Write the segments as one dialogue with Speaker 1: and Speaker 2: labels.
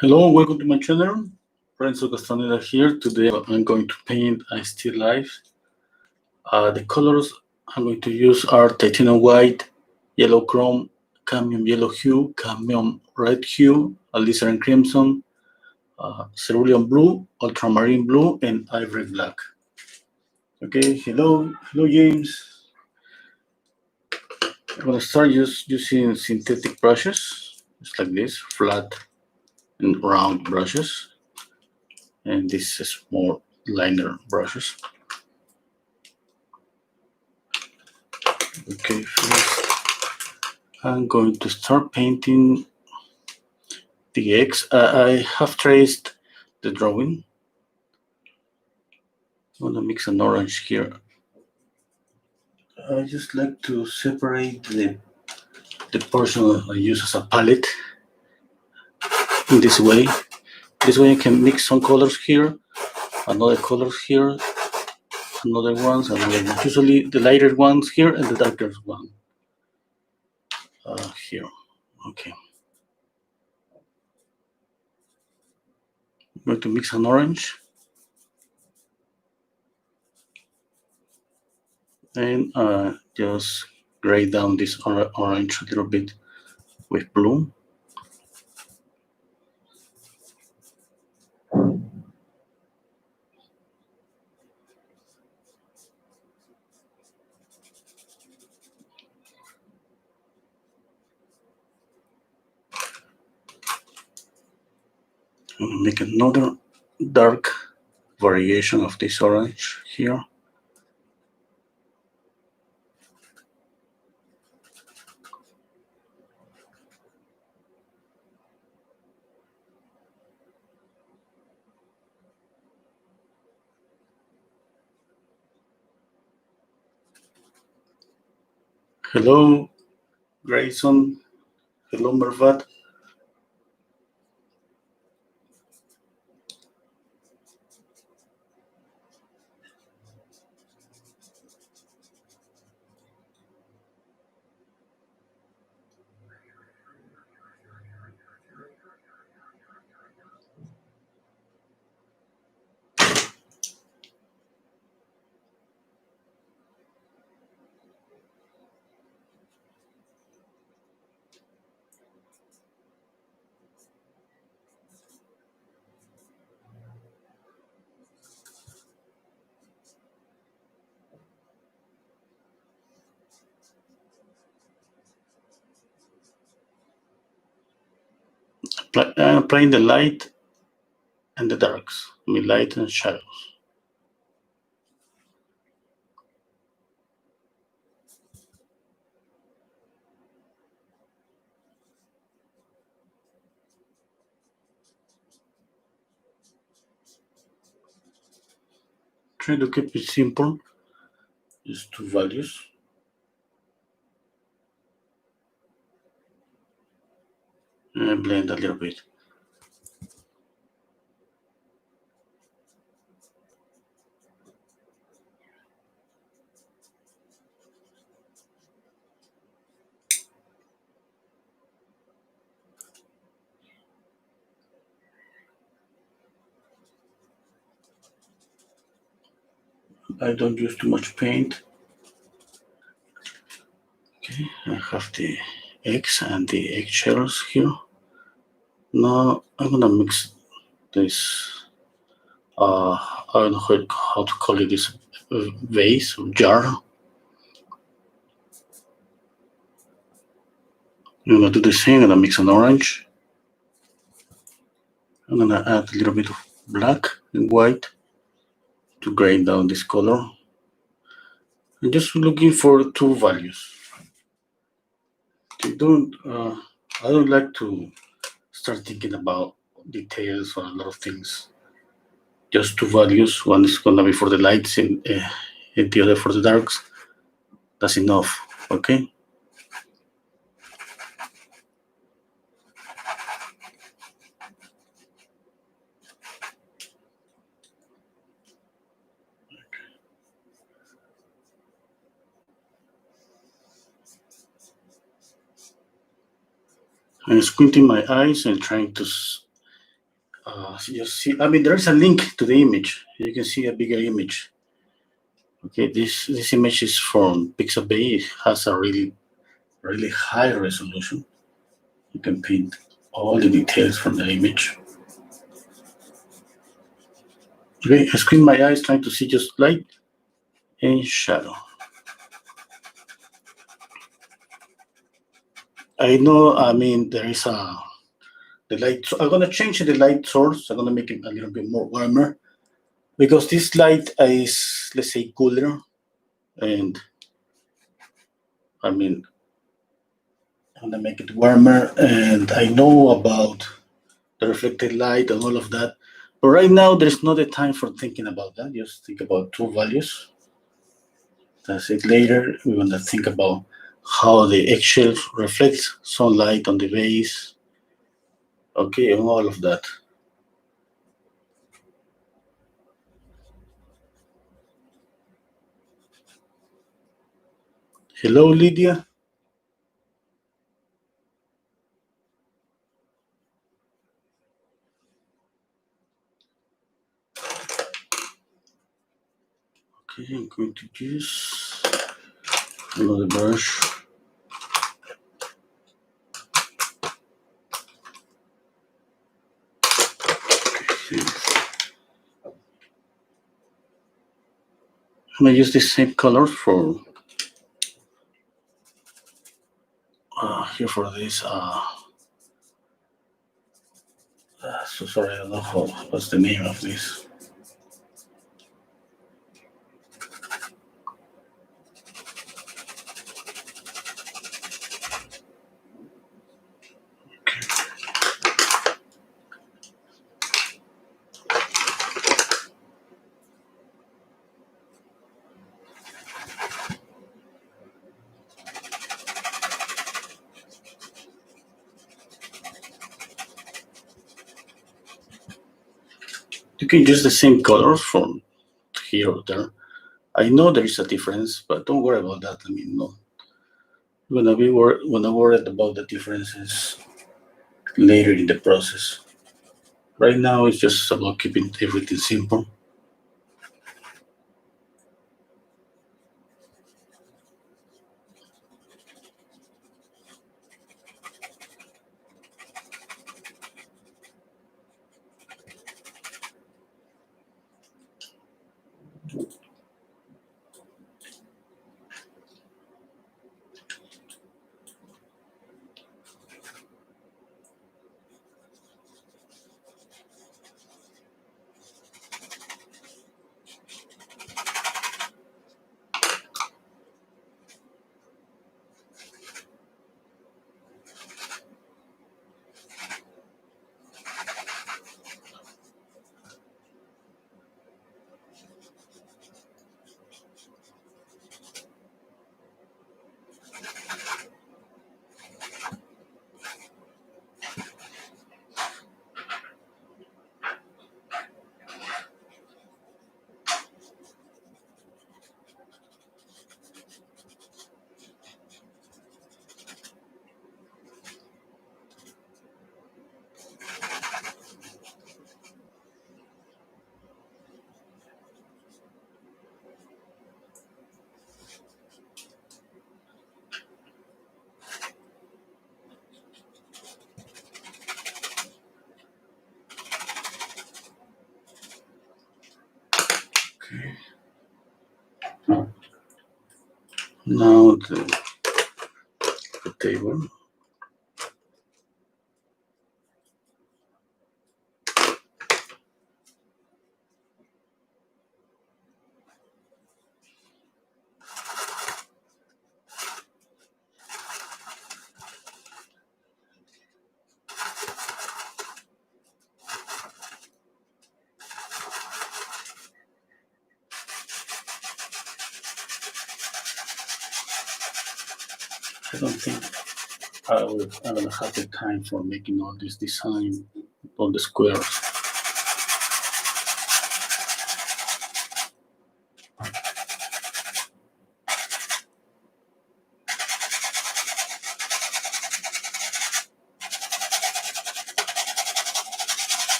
Speaker 1: Hello, welcome to my channel. Renso here. Today I'm going to paint a still life. The colors I'm going to use are titanium white, yellow chrome, cadmium yellow hue, cadmium red hue, alizarin crimson, cerulean blue, ultramarine blue, and ivory black. Okay, hello James. I'm gonna start using synthetic brushes, just like this, flat and round brushes. And this is more liner brushes. Okay, first I'm going to start painting the eggs. I have traced the drawing. I'm gonna mix an orange here. I just like to separate the portion I use as a palette in this way. This way I can mix some colors here, another colors here, another ones, and usually the lighter ones here and the darker one here. Okay. I'm going to mix an orange. And just gray down this orange a little bit with blue. I'm gonna make another dark variation of this orange here. Hello, Grayson. Hello, Mervat. I'm applying the light and the darks. I mean, light and shadows. Try to keep it simple. Just two values. And blend a little bit. I don't use too much paint. Okay, I have the eggs and the eggshells here. Now I'm gonna mix this. I don't know how to call it, this vase or jar. I'm gonna do the same. I'm gonna mix an orange. I'm gonna add a little bit of black and white to grind down this color. I'm just looking for two values. I don't like to start thinking about details or a lot of things. Just two values. One is gonna be for the lights and the other for the darks. That's enough. Okay. I'm squinting my eyes and trying to So you see, I mean, there's a link to the image. You can see a bigger image. Okay, this image is from Pixabay. It has a really high resolution. You can paint all the details from the image. Okay, I squint my eyes trying to see just light and shadow. I know, I mean, there is the light. So I'm gonna change the light source. I'm gonna make it a little bit more warmer because this light is, let's say, cooler, and I mean, I'm gonna make it warmer. And I know about the reflected light and all of that. But right now, there's not a time for thinking about that. Just think about two values. That's it. Later, we're gonna think about how the eggshell reflects sunlight on the base. Okay, and all of that. Hello, Lydia. Okay, I'm going to use another brush. Okay, I'm gonna use the same color for here for this. So sorry, I don't know what's the name of this. You can use the same colors from here or there. I know there is a difference, but don't worry about that. I mean, no. When I worried about the differences later in the process. Right now, it's just about keeping everything simple. Okay. Now the table. I don't think I'm gonna have the time for making all this design, all the squares.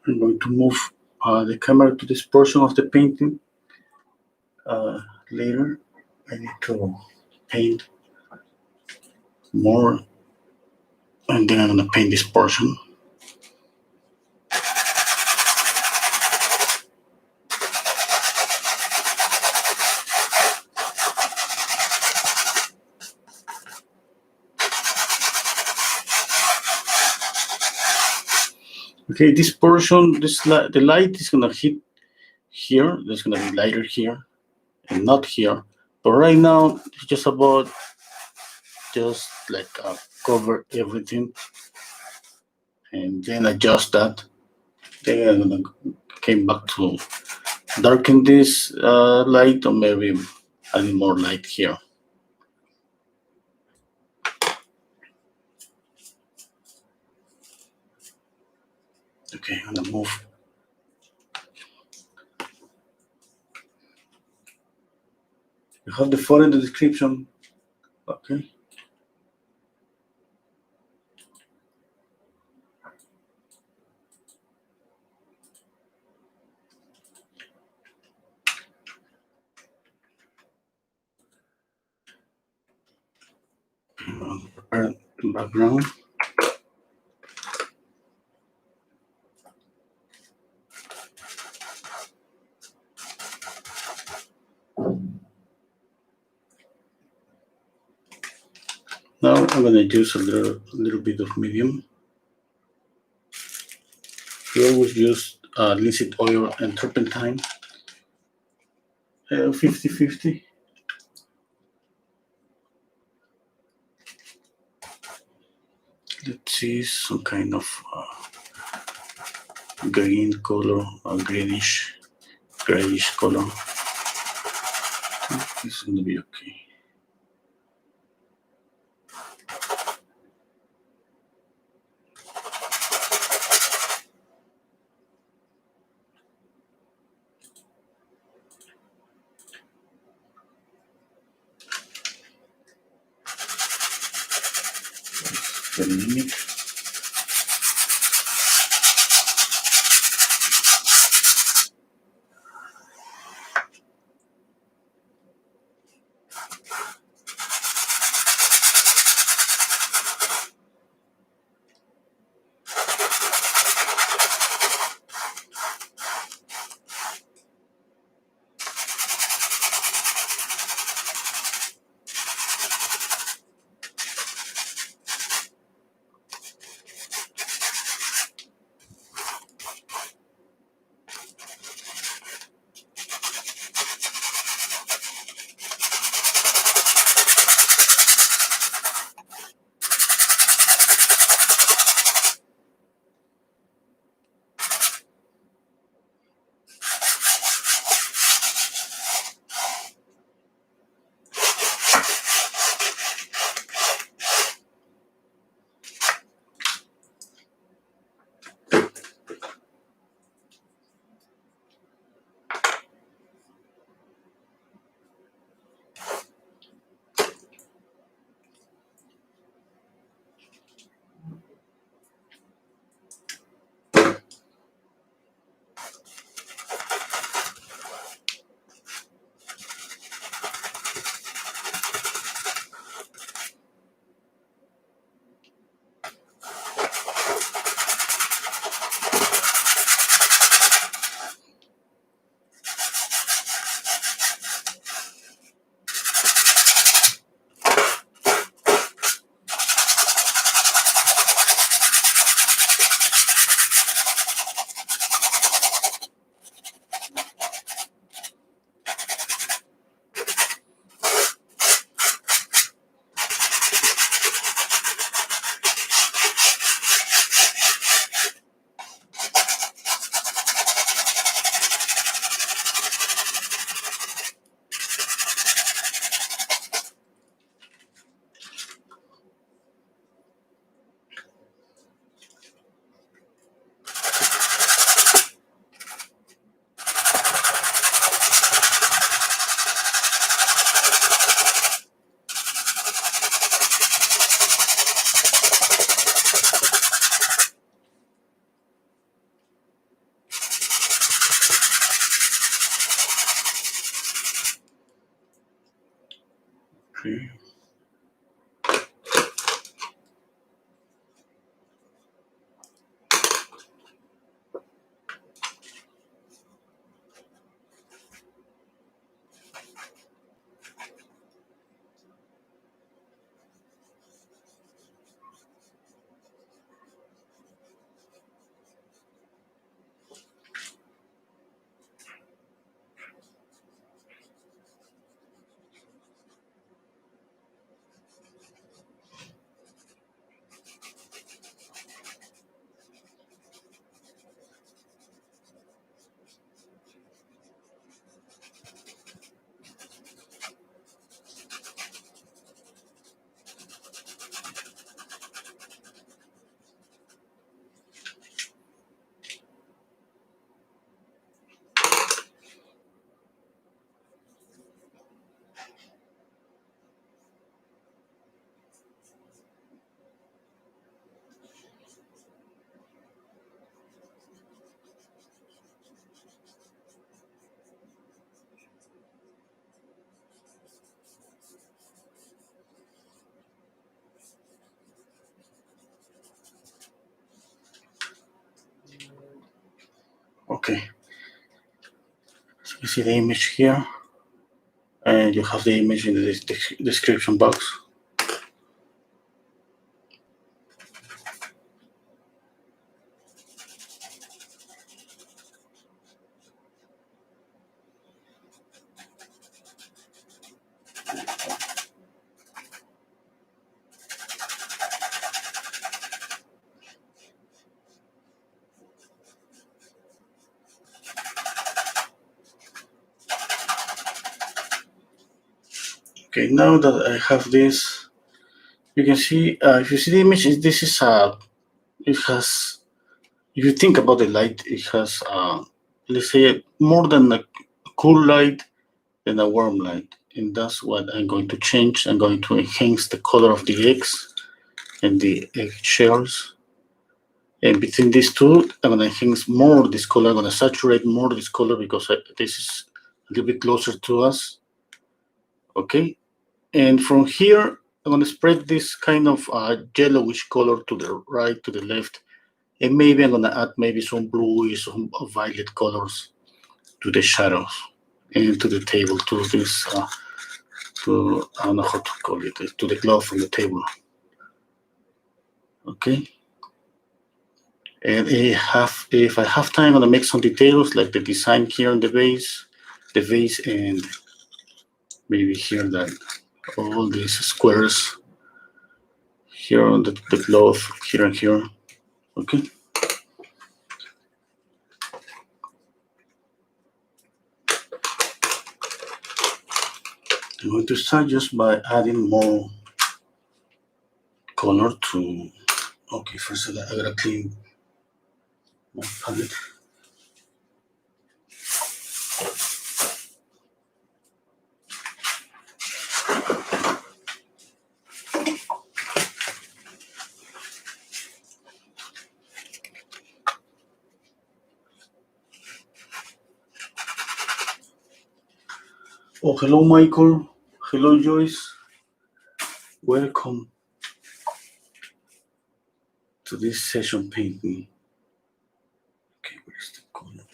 Speaker 1: I'm going to move the camera to this portion of the painting. Later, I need to paint more, and then I'm gonna paint this portion. Okay, this portion, the light is gonna hit here. There's gonna be lighter here and not here. But right now, it's just about cover everything and then adjust that. Then I'm gonna came back to darken this light, or maybe add more light here. Okay, I'm gonna move. You have the photo in the description. Okay. Prepare the background. Now I'm gonna use a little bit of medium. You always use linseed oil and turpentine. 50-50. Let's see some kind of green color, greenish, grayish color. This is gonna be okay. Very unique. Okay. Okay. So you see the image here, and you have the image in the description box. Okay, now that I have this, you can see, if you see the image, this is it has, if you think about the light, it has, let's say, more than a cool light than a warm light. And that's what I'm going to change. I'm going to enhance the color of the eggs and the egg shells. And between these two, I'm going to enhance more this color. I'm going to saturate more this color because this is a little bit closer to us. Okay. And from here, I'm going to spread this kind of yellowish color to the right, to the left. And maybe I'm going to add maybe some bluish, some violet colors to the shadows and to the table, to this, I don't know how to call it, to the cloth on the table. Okay. And if I have time, I'm going to make some details like the design here on the vase, and maybe here that all these squares here on the cloth, here and here. Okay. I'm going to start just by adding more color to. Okay, first I gotta clean my palette. Oh, hello, Michael. Hello, Joyce. Welcome to this session painting. Okay, where's the color?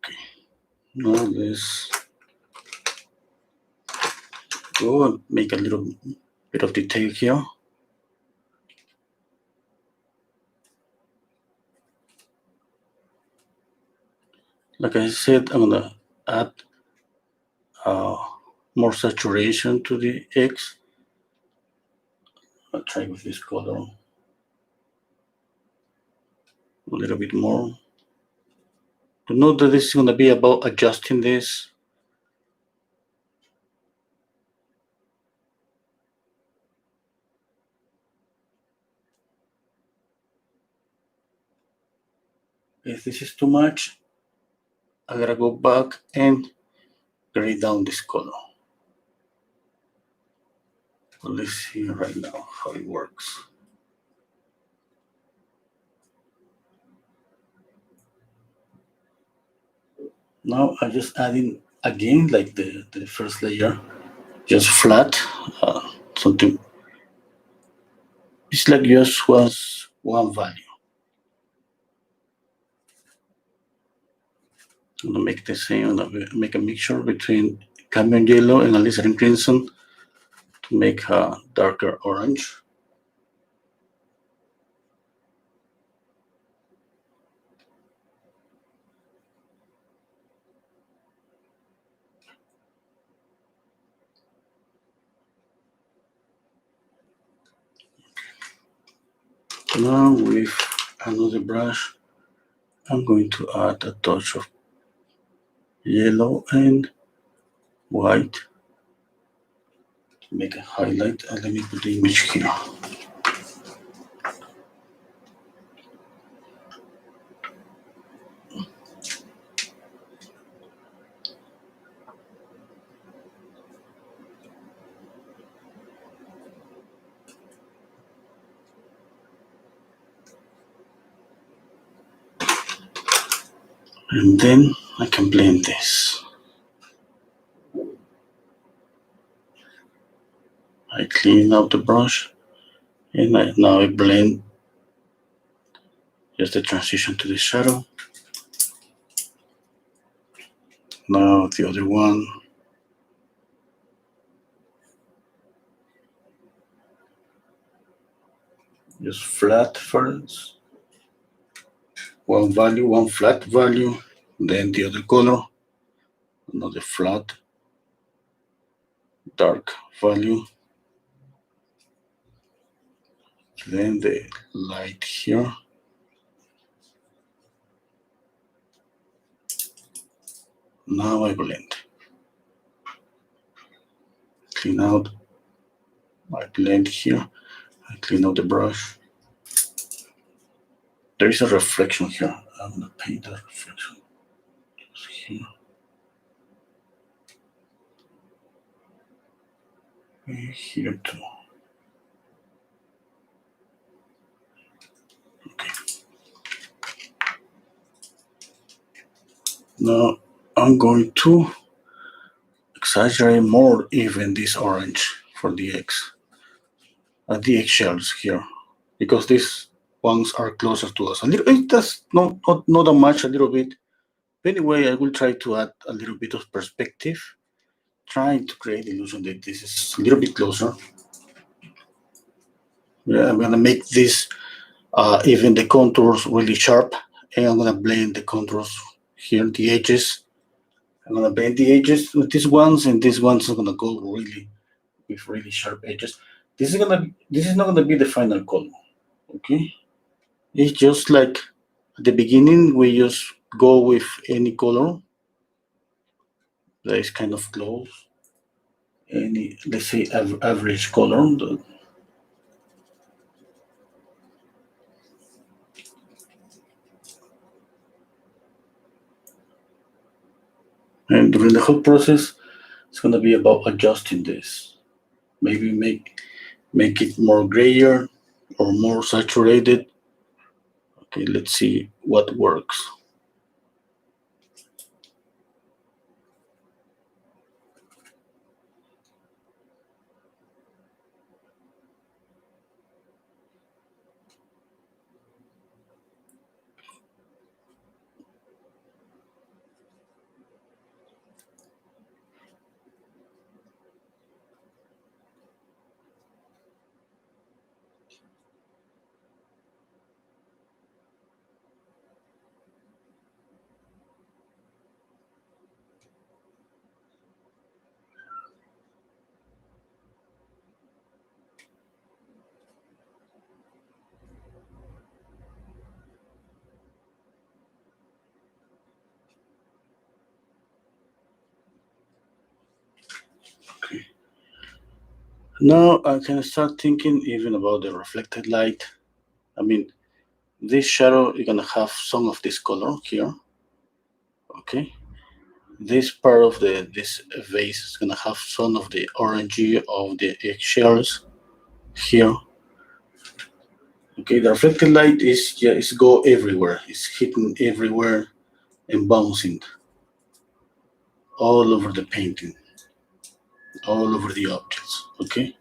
Speaker 1: Okay, now let's go and make a little bit of detail here. Like I said, I'm gonna add more saturation to the eggs. I'll try with this color a little bit more. To note that this is gonna be about adjusting this. If this is too much, I gotta go back and gray down this color. Well, let's see right now how it works. Now I just adding again like the first layer, just flat, something. It's like just was one value. I'm gonna make the same. I'm gonna make a mixture between cadmium yellow and alizarin crimson to make a darker orange. Now with another brush, I'm going to add a touch of yellow and white to make a highlight. And let me put the image here. And then I can blend this. I clean out the brush and now I blend just the transition to the shadow. Now the other one. Just flat first. One value, one flat value, then the other color, another flat, dark value, then the light here. Now I blend. Clean out. I blend here. I clean out the brush. There is a reflection here. I'm gonna paint that reflection just here. And here too. Okay. Now I'm going to exaggerate more even this orange for the eggs. The eggshells here, because these ones are closer to us. A little, it does not that much, a little bit. Anyway, I will try to add a little bit of perspective, trying to create the illusion that this is a little bit closer. Yeah, I'm gonna make this even the contours really sharp, and I'm gonna blend the contours here, the edges. I'm gonna blend the edges with these ones, and these ones are gonna go really with really sharp edges. This is not gonna be the final color, okay? It's just like at the beginning, we just go with any color that is kind of close, any, let's say, average color. And during the whole process, it's going to be about adjusting this. Maybe make it more grayer or more saturated. Okay, let's see what works. Okay. Now I can start thinking even about the reflected light. I mean, this shadow, you're gonna have some of this color here. Okay, this part of this vase is gonna have some of the orangey of the eggshells here. Okay, the reflected light is go everywhere. It's hitting everywhere and bouncing all over the painting, all over the objects. Okay,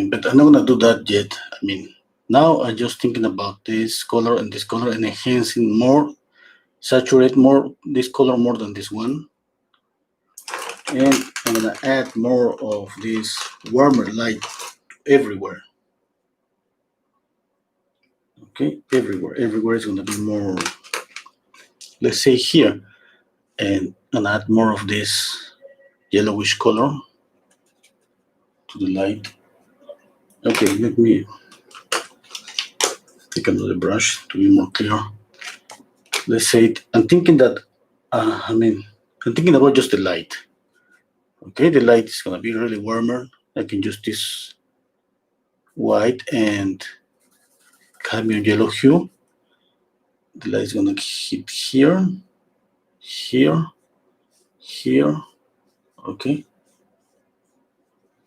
Speaker 1: but I'm not gonna do that yet. I mean, now I'm just thinking about this color and enhancing more, saturate more this color more than this one, and I'm gonna add more of this warmer light everywhere. Okay, everywhere is gonna be more. Let's say here, and add more of this yellowish color to the light. Okay, let me take another brush to be more clear. Let's say I'm thinking that, I'm thinking about just the light. Okay, the light is gonna be really warmer. I can use this white and cadmium yellow hue. The light is gonna hit here, here, here. Okay,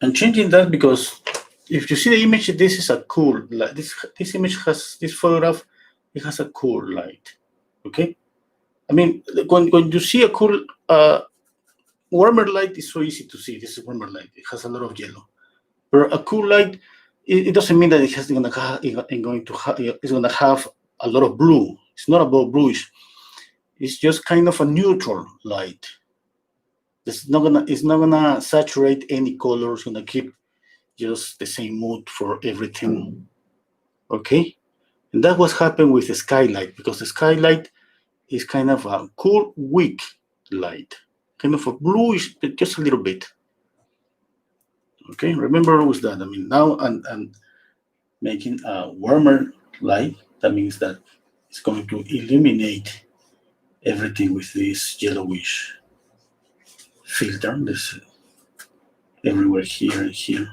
Speaker 1: I'm changing that because if you see the image, this is a cool light. This image has this photograph. It has a cool light. Okay, I mean when you see a cool warmer light, is so easy to see. This is warmer light. It has a lot of yellow. But a cool light, it doesn't mean that it's gonna have a lot of blue. It's not about bluish. It's just kind of a neutral light. It's not gonna saturate any color. It's gonna keep just the same mood for everything. Okay, and that was happened with the skylight, because the skylight is kind of a cool, weak light, kind of a bluish, but just a little bit. Okay, remember with that. I mean, now I'm making a warmer light. That means that it's going to illuminate everything with this yellowish filter. This everywhere here and here,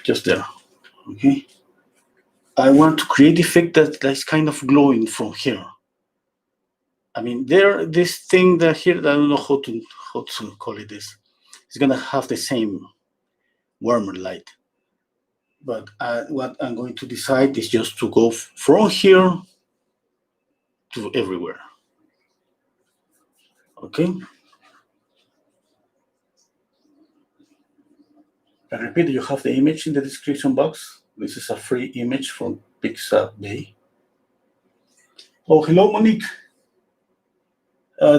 Speaker 1: just there. Okay, I want to create effect that's kind of glowing from here. I mean, this thing that here, I don't know how to call it this. It's gonna have the same warmer light, but what I'm going to decide is just to go from here to everywhere. Okay. I repeat, you have the image in the description box. This is a free image from Pixabay. Oh, hello, Monique.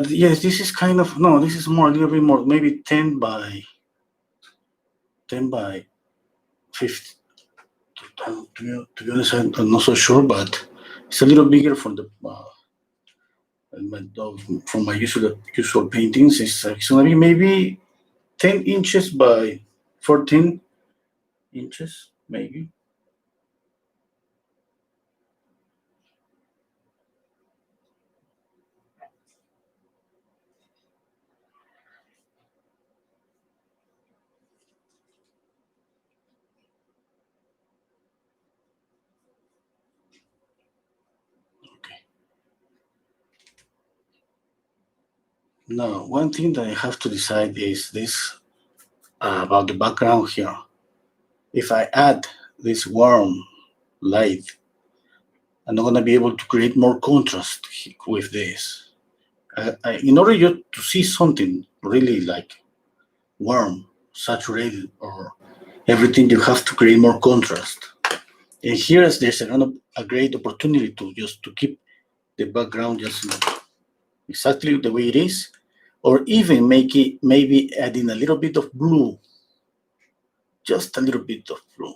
Speaker 1: Yes, this is kind of, no, this is more, a little bit more, maybe 10 by 50. To be honest, I'm not so sure, but it's a little bigger from from my usual paintings. It's gonna be maybe 10 inches by 14 inches, maybe. Now, one thing that I have to decide is this about the background here. If I add this warm light, I'm not gonna be able to create more contrast with this. In order to see something really like warm, saturated, or everything, you have to create more contrast. And there's a great opportunity to keep the background just exactly the way it is, or even make it maybe adding a little bit of blue, just a little bit of blue,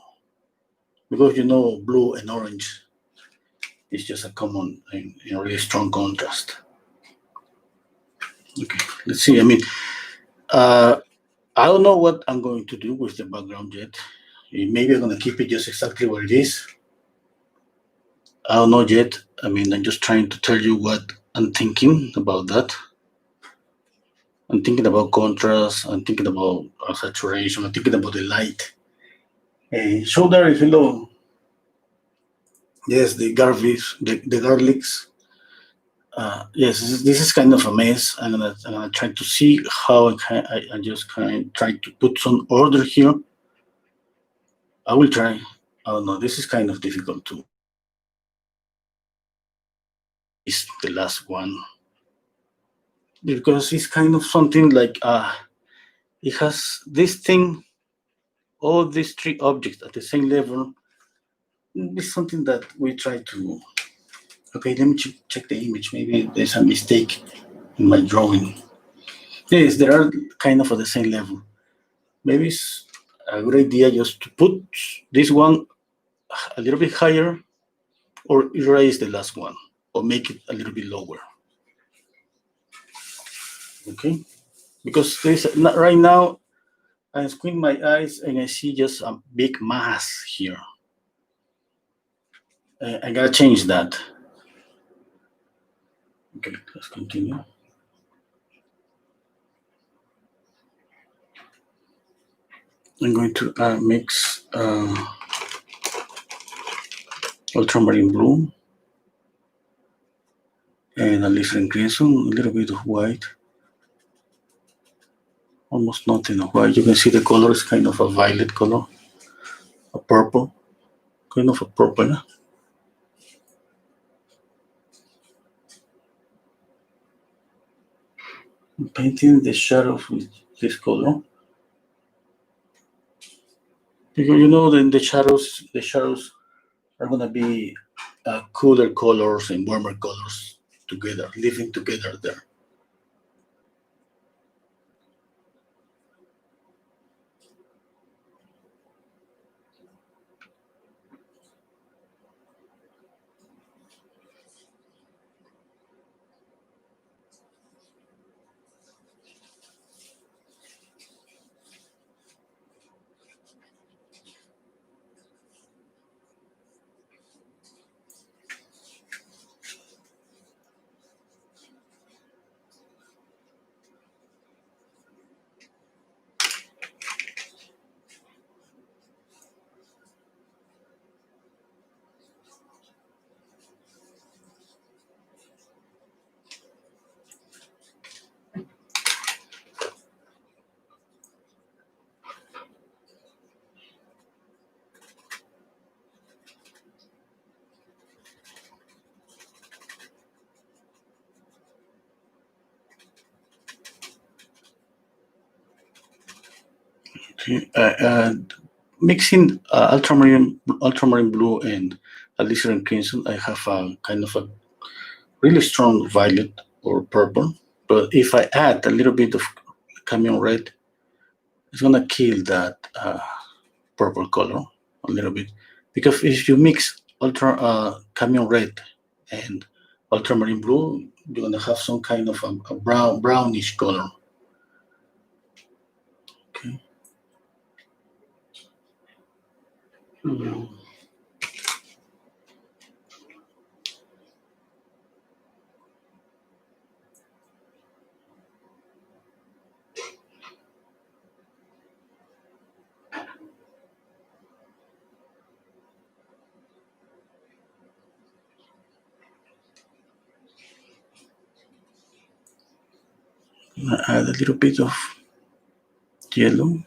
Speaker 1: because blue and orange is just a common and really strong contrast. Okay, let's see. I mean, I don't know what I'm going to do with the background yet. Maybe I'm going to keep it just exactly where it is. I don't know yet. I mean, I'm just trying to tell you what I'm thinking about that. I'm thinking about contrast. I'm thinking about saturation. I'm thinking about the light. Hey, Shoulder, hello. Yes, the garlics. Yes, this is kind of a mess. I'm gonna try to see how I just kind of try to put some order here. I will try. Oh no, this is kind of difficult too. Is the last one because it's kind of something like it has this thing, all these three objects at the same level. It's something that we try to. Okay, let me check the image. Maybe there's a mistake in my drawing. Yes, they are kind of at the same level. Maybe it's a good idea just to put this one a little bit higher or erase the last one or make it a little bit lower. Okay, because right now I squint my eyes and I see just a big mass here. I gotta change that. Okay, let's continue. I'm going to mix ultramarine blue and a little crimson, a little bit of white, almost nothing of white. You can see the color is kind of a violet color, a purple, kind of a purple. I'm painting the shadows with this color. Because you know the shadows are gonna be cooler colors and warmer colors together, living together there. Okay, mixing ultramarine blue and alizarin crimson, I have a kind of a really strong violet or purple. But if I add a little bit of camion red, it's gonna kill that purple color a little bit. Because if you mix camion red and ultramarine blue, you're gonna have some kind of a brownish color. Okay. Mm. Add a little bit of yellow.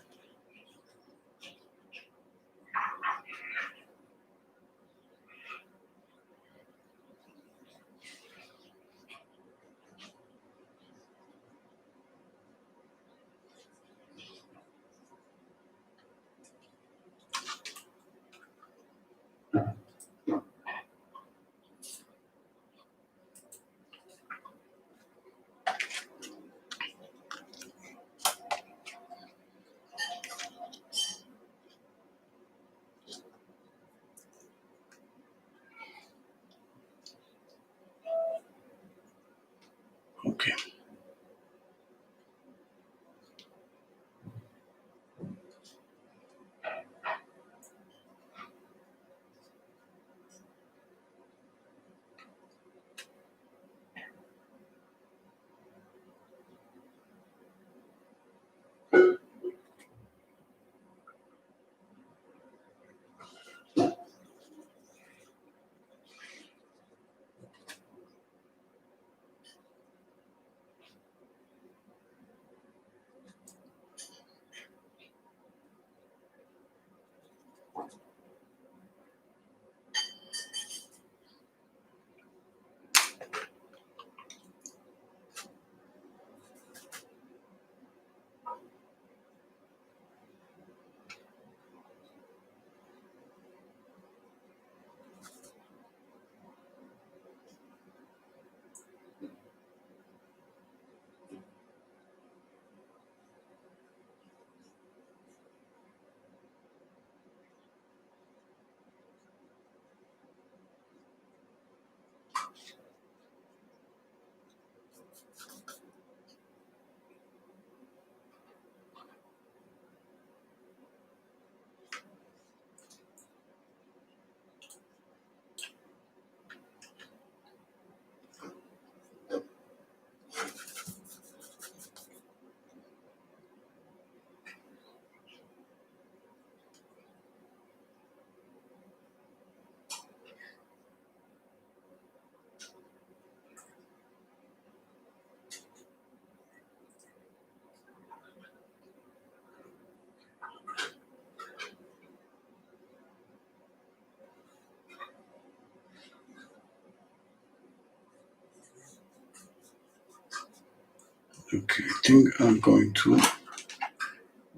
Speaker 1: Okay, I think I'm going to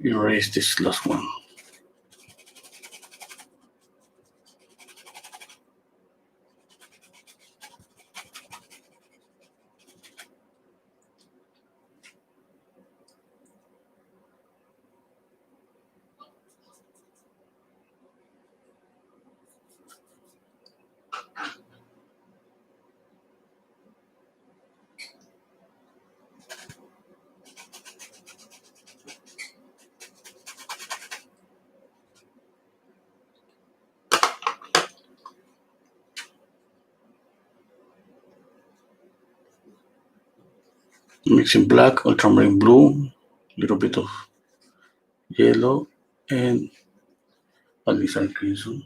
Speaker 1: erase this last one. Mixing black, ultramarine blue, little bit of yellow, and alizarin crimson.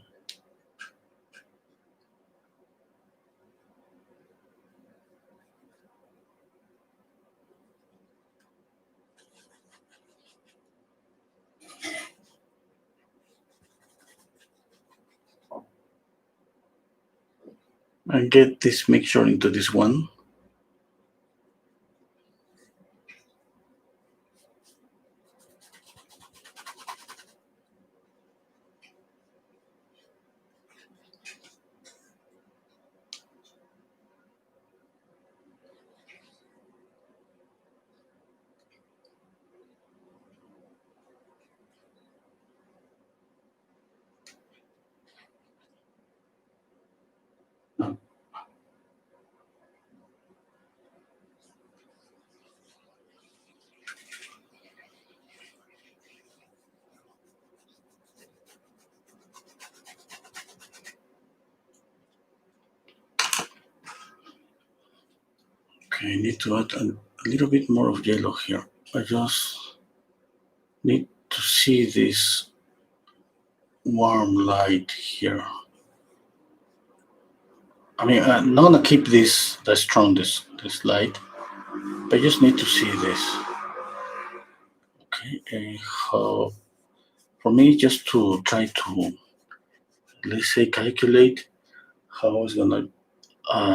Speaker 1: And get this mixture into this one. Okay, I need to add a little bit more of yellow here. I just need to see this warm light here. I mean, I'm not gonna keep this that strong, this light, but I just need to see this. Okay, and how, for me, just to try to, let's say, calculate how I was gonna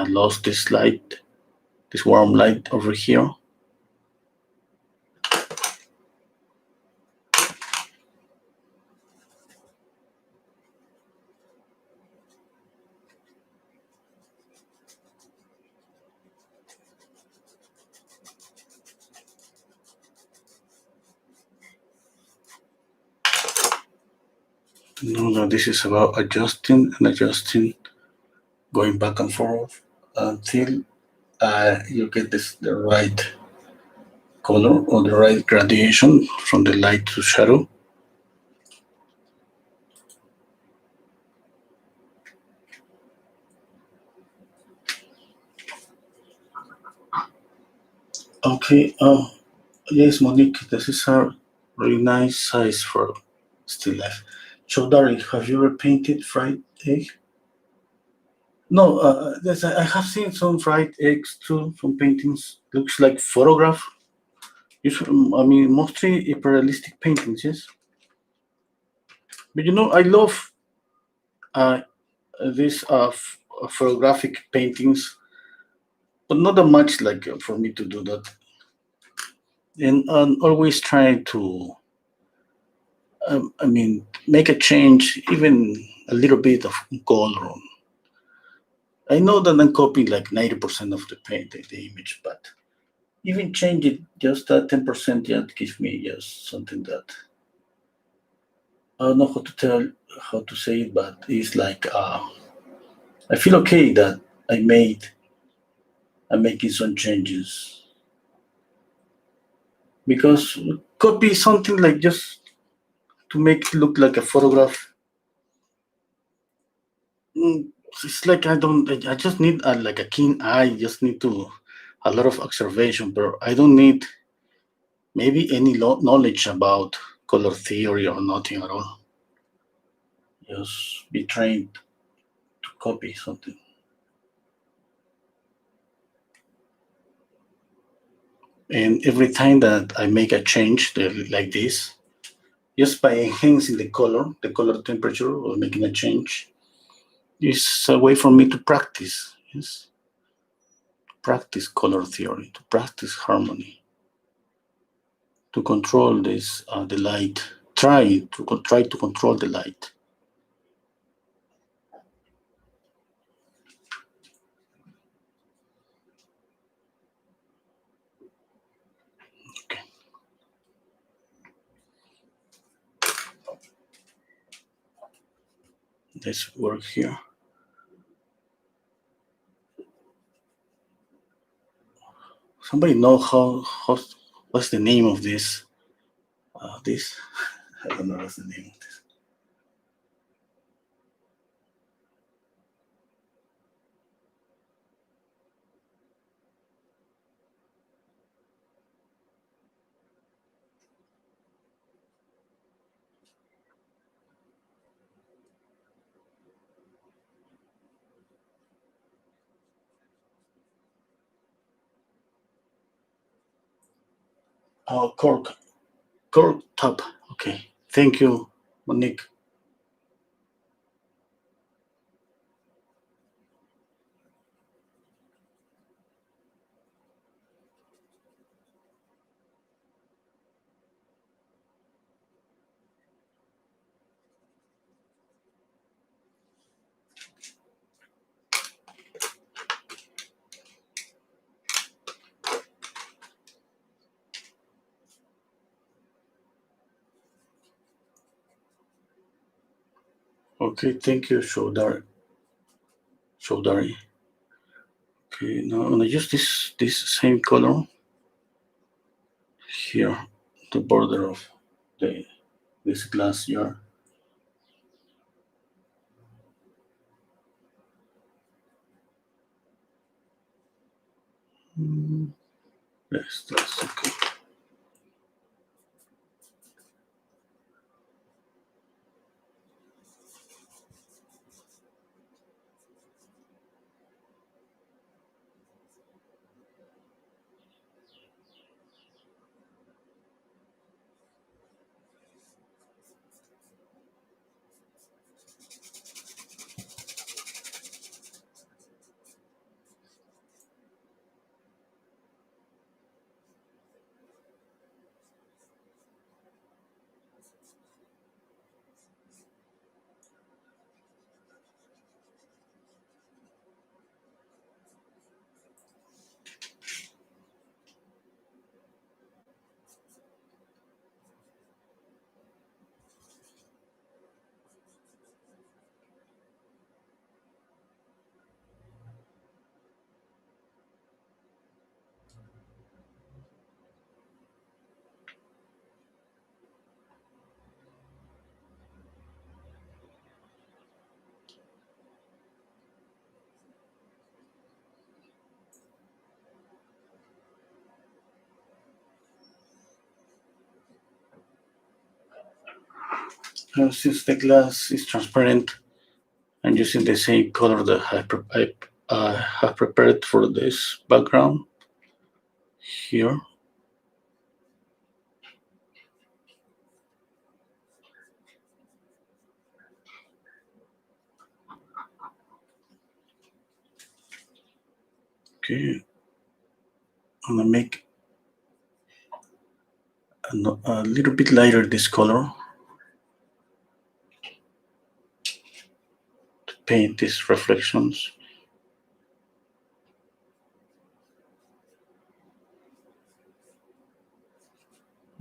Speaker 1: lose this light, this warm light over here. Know that this is about adjusting and adjusting, going back and forth until you get the right color or the right gradation from the light to shadow. Okay, yes, Monique, this is a really nice size for still life. So, darling, have you ever painted fried egg? No, I have seen some fried eggs too from paintings. Looks like photograph. I mean, mostly hyperrealistic paintings, yes. But I love uh, these photographic paintings, but not that much like for me to do that. And always trying to, I mean, make a change, even a little bit of color. I know that I'm copying like 90% of the paint, the image, but even change it just that 10% yet gives me just something that I don't know how to say it, but it's like I feel okay that I'm making some changes because copy something like just to make it look like a photograph. It's like I just need like a keen eye. Just need to a lot of observation, but I don't need maybe any knowledge about color theory or nothing at all. Just be trained to copy something. And every time that I make a change like this, just by enhancing the color temperature or making a change, is a way for me to practice. Yes, practice color theory, to practice harmony. to control this the light. Try to control the light. Okay. Let's work here. Somebody know what's the name of this? This I don't know what's the name of this. Oh, cork top. Okay. Thank you, Monique. Okay, thank you, Shodari. Okay, now I'm gonna use this same color here, the border of this glass jar. Yes, that's okay. Since the glass is transparent, I'm using the same color that I have prepared for this background here. Okay, I'm gonna make a little bit lighter this color to paint these reflections.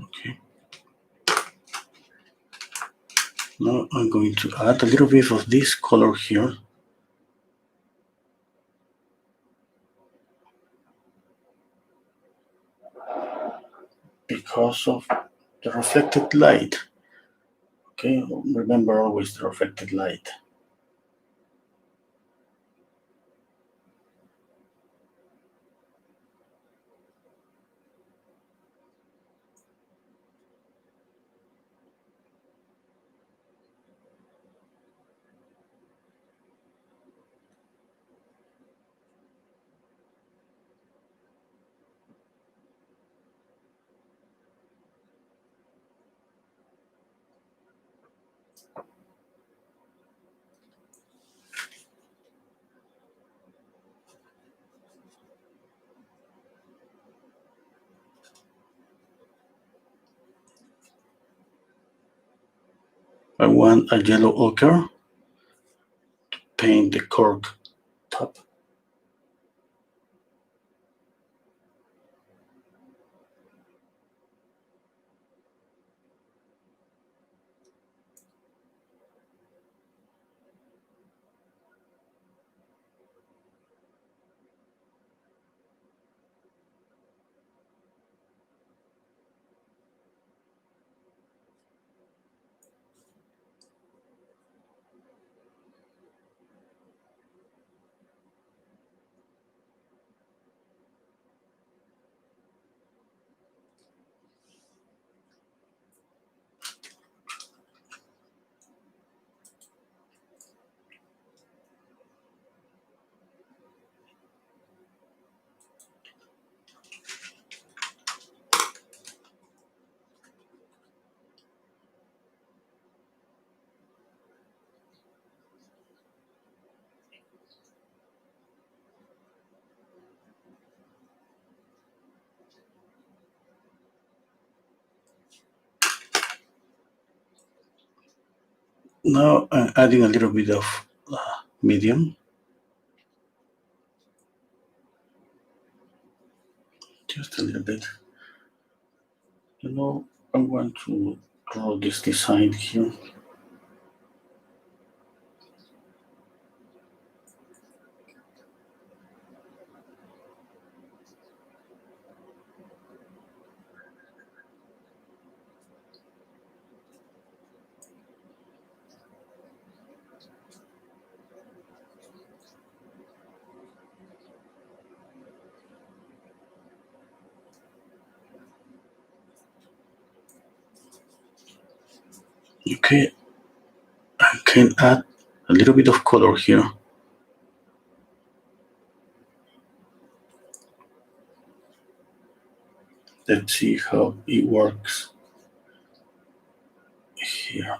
Speaker 1: Okay. Now I'm going to add a little bit of this color here. Because of the reflected light. Okay, remember always the reflected light. I want a yellow ochre to paint the cork top. Now I'm adding a little bit of medium. Just a little bit. I want to draw this design here. Okay, I can add a little bit of color here. Let's see how it works here.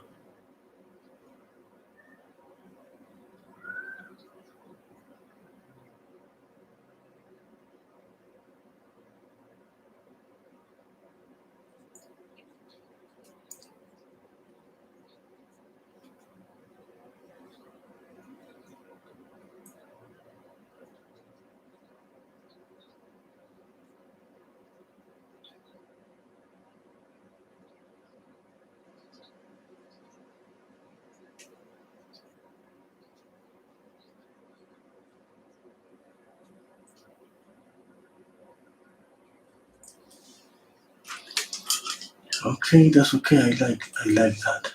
Speaker 1: Okay, that's okay. I like that.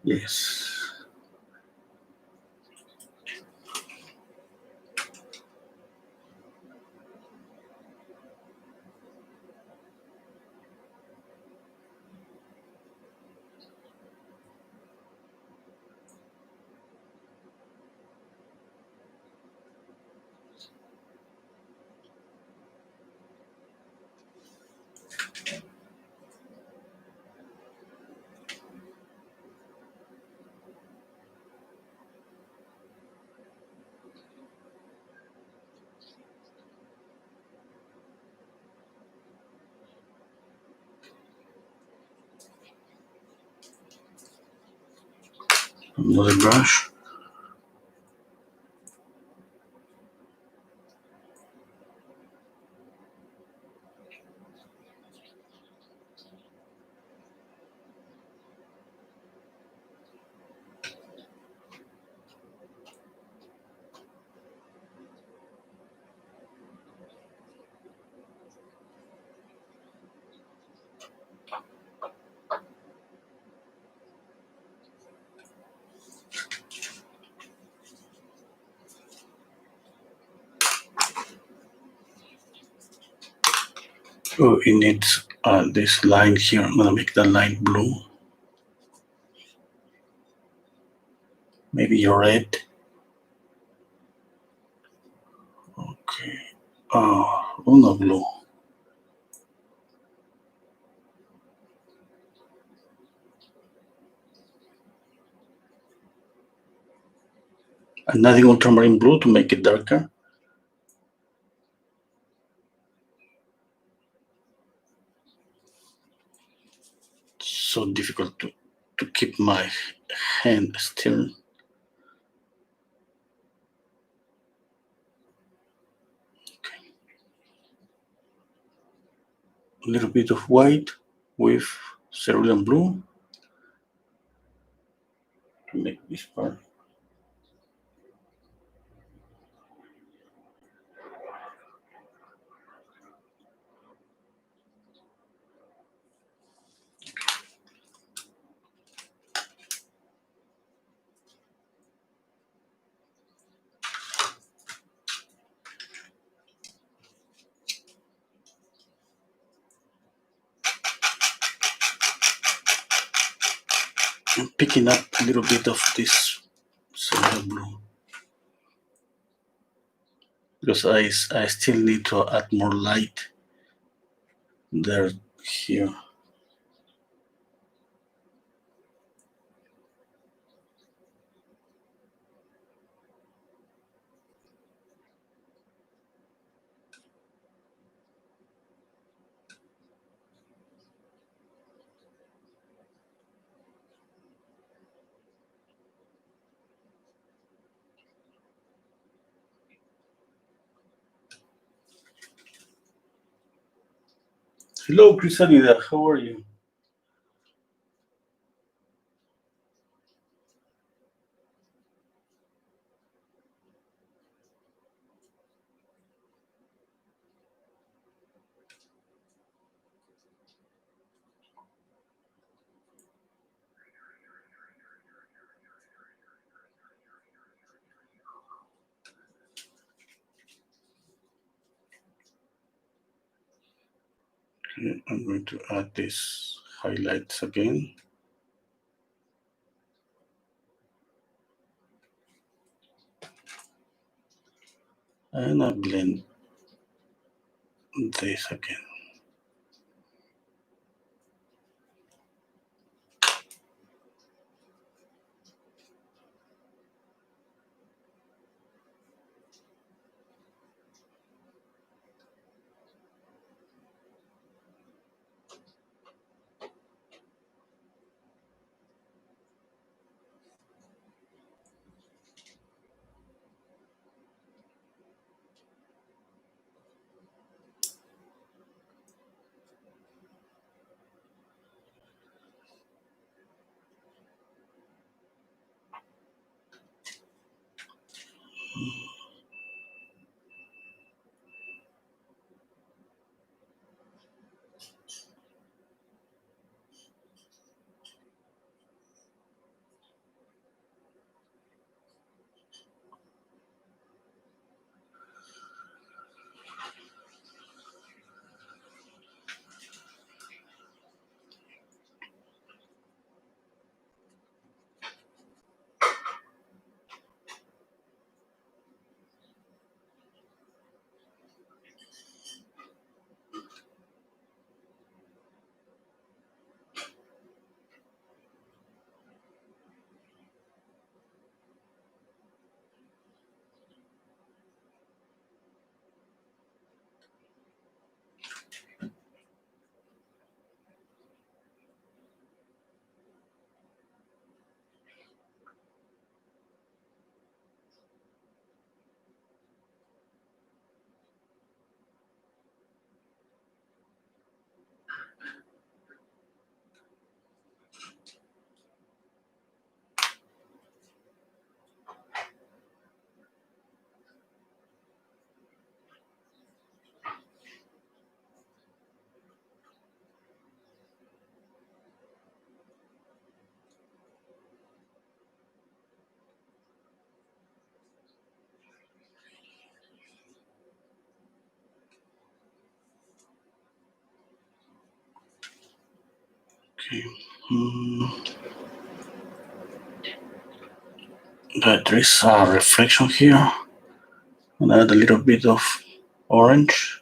Speaker 1: Yes. Another brush. Oh, it needs this line here. I'm gonna make that line blue. Maybe red. Okay. No blue. I'm adding ultramarine blue to make it darker. So difficult to to keep my hand still. Okay. A little bit of white with cerulean blue to make this part. I'm picking up a little bit of this cerulean blue because I still need to add more light there here. Hello, Crisalida, how are you? Okay, I'm going to add these highlights again. And I blend this again. Okay. But there is a reflection here. And add a little bit of orange.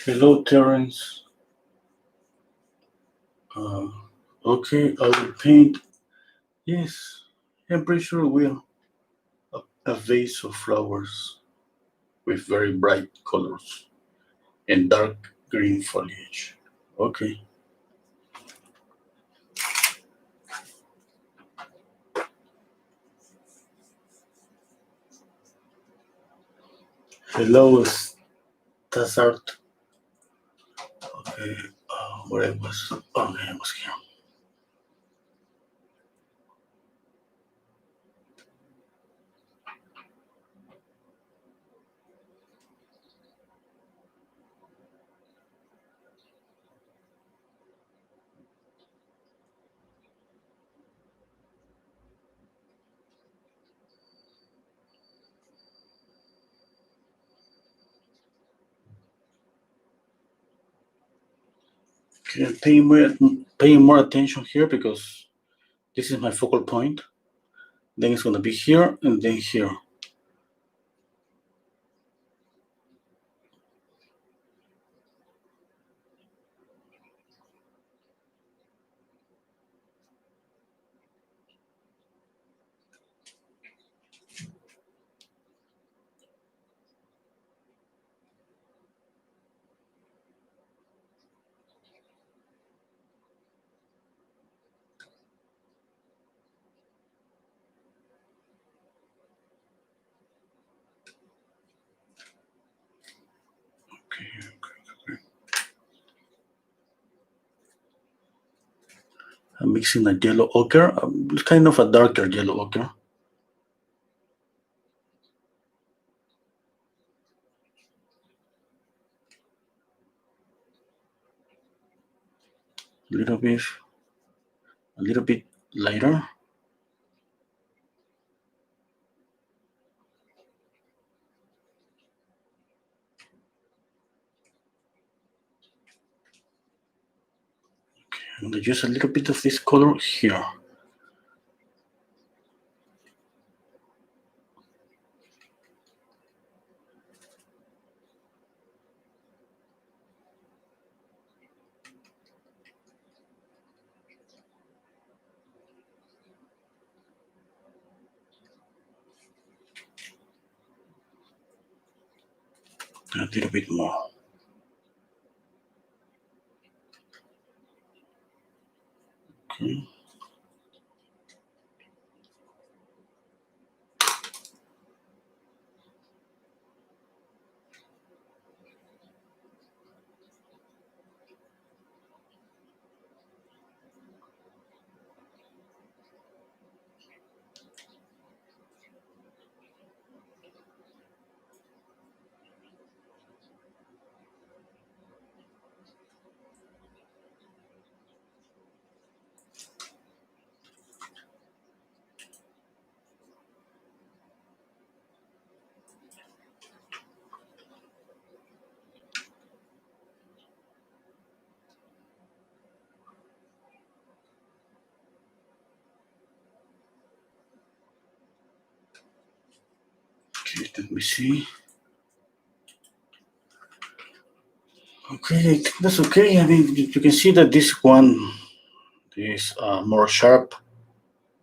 Speaker 1: Hello, Terence. Uh, okay, I will paint. Yes, I'm pretty sure we'll a vase of flowers with very bright colors and dark green foliage. Okay. Hello, Tazart. Okay, where I was. Okay, I was here. Okay, paying more attention here because this is my focal point. Then it's gonna be here and then here. Okay, okay. I'm mixing a yellow ochre, kind of a darker yellow ochre. A little bit lighter. I'm gonna use a little bit of this color here. A little bit more. Okay. Okay, let me see. Okay, I think that's okay. I mean, you can see that this one is more sharp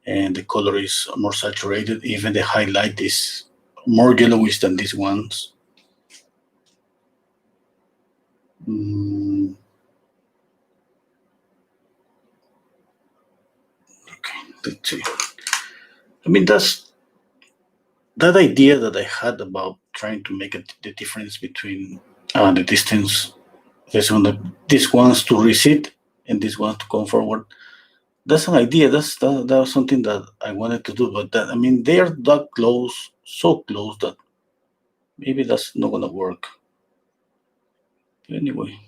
Speaker 1: and the color is more saturated. Even the highlight is more yellowish than these ones. Mm, okay, let's see. I mean, that's that idea that I had about trying to make the difference between the distance. This ones to recede and this ones to come forward. That's an idea. That was something that I wanted to do, but I mean, they are that close, so close that maybe that's not gonna work. Anyway,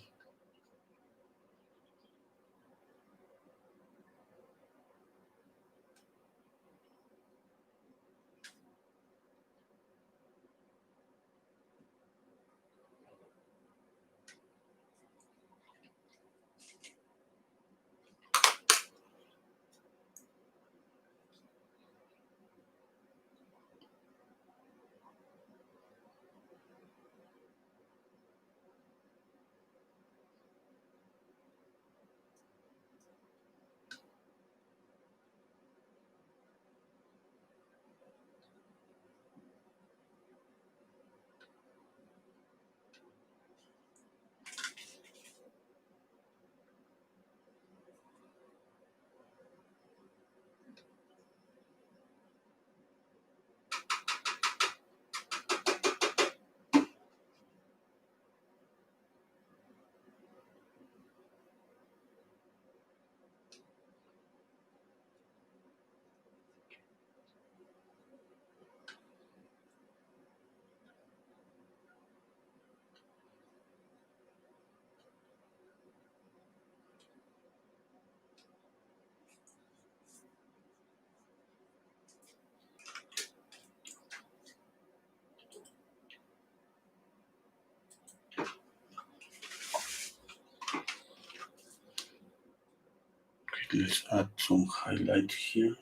Speaker 1: Let's add some highlight here.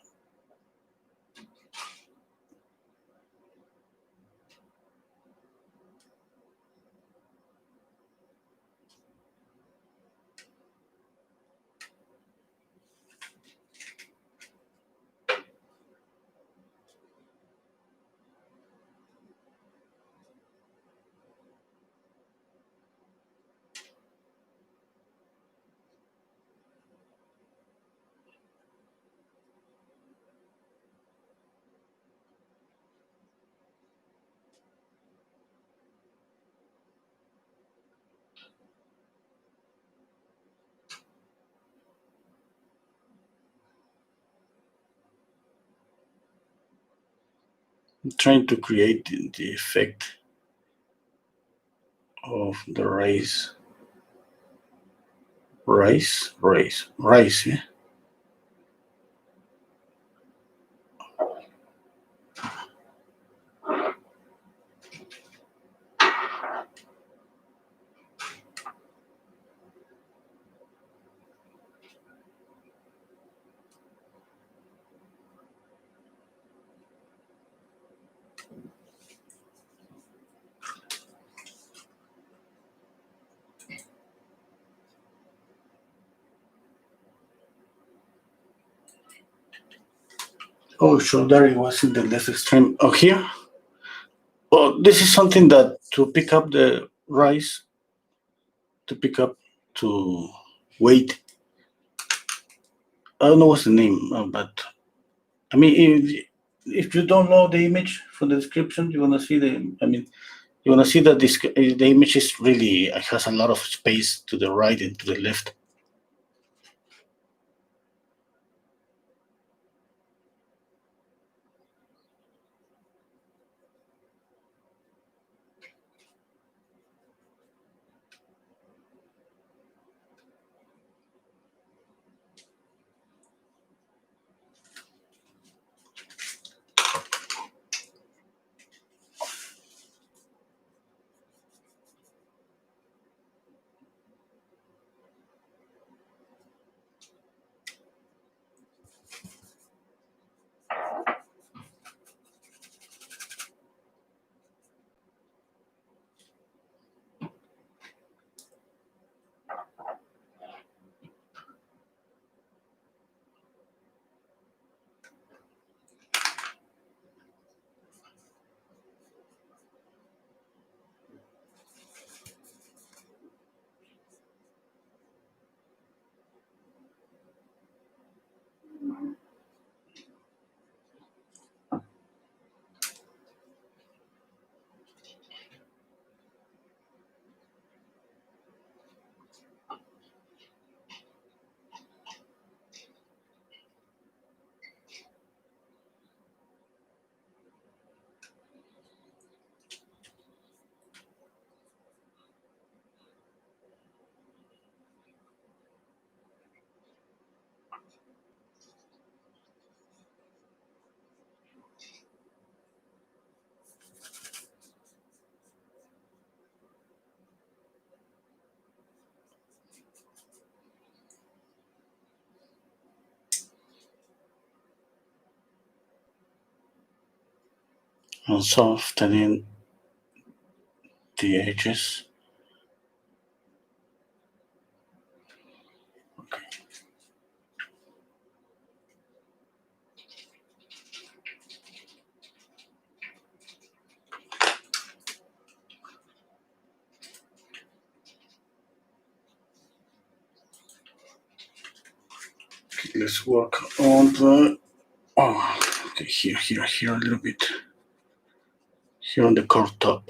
Speaker 1: I'm trying to create the effect of the rice. Rice, yeah? Oh, shoulder was in the left extreme. Oh, here? Well, this is something that to pick up the rice, to pick up, to weight. I don't know what's the name, but I mean, if you don't know the image from the description, you're gonna see the. I mean, you're gonna see that the image is really it has a lot of space to the right and to the left. And softening the edges. Okay. Let's work on the. Oh, okay. Here a little bit. Here on the curved top.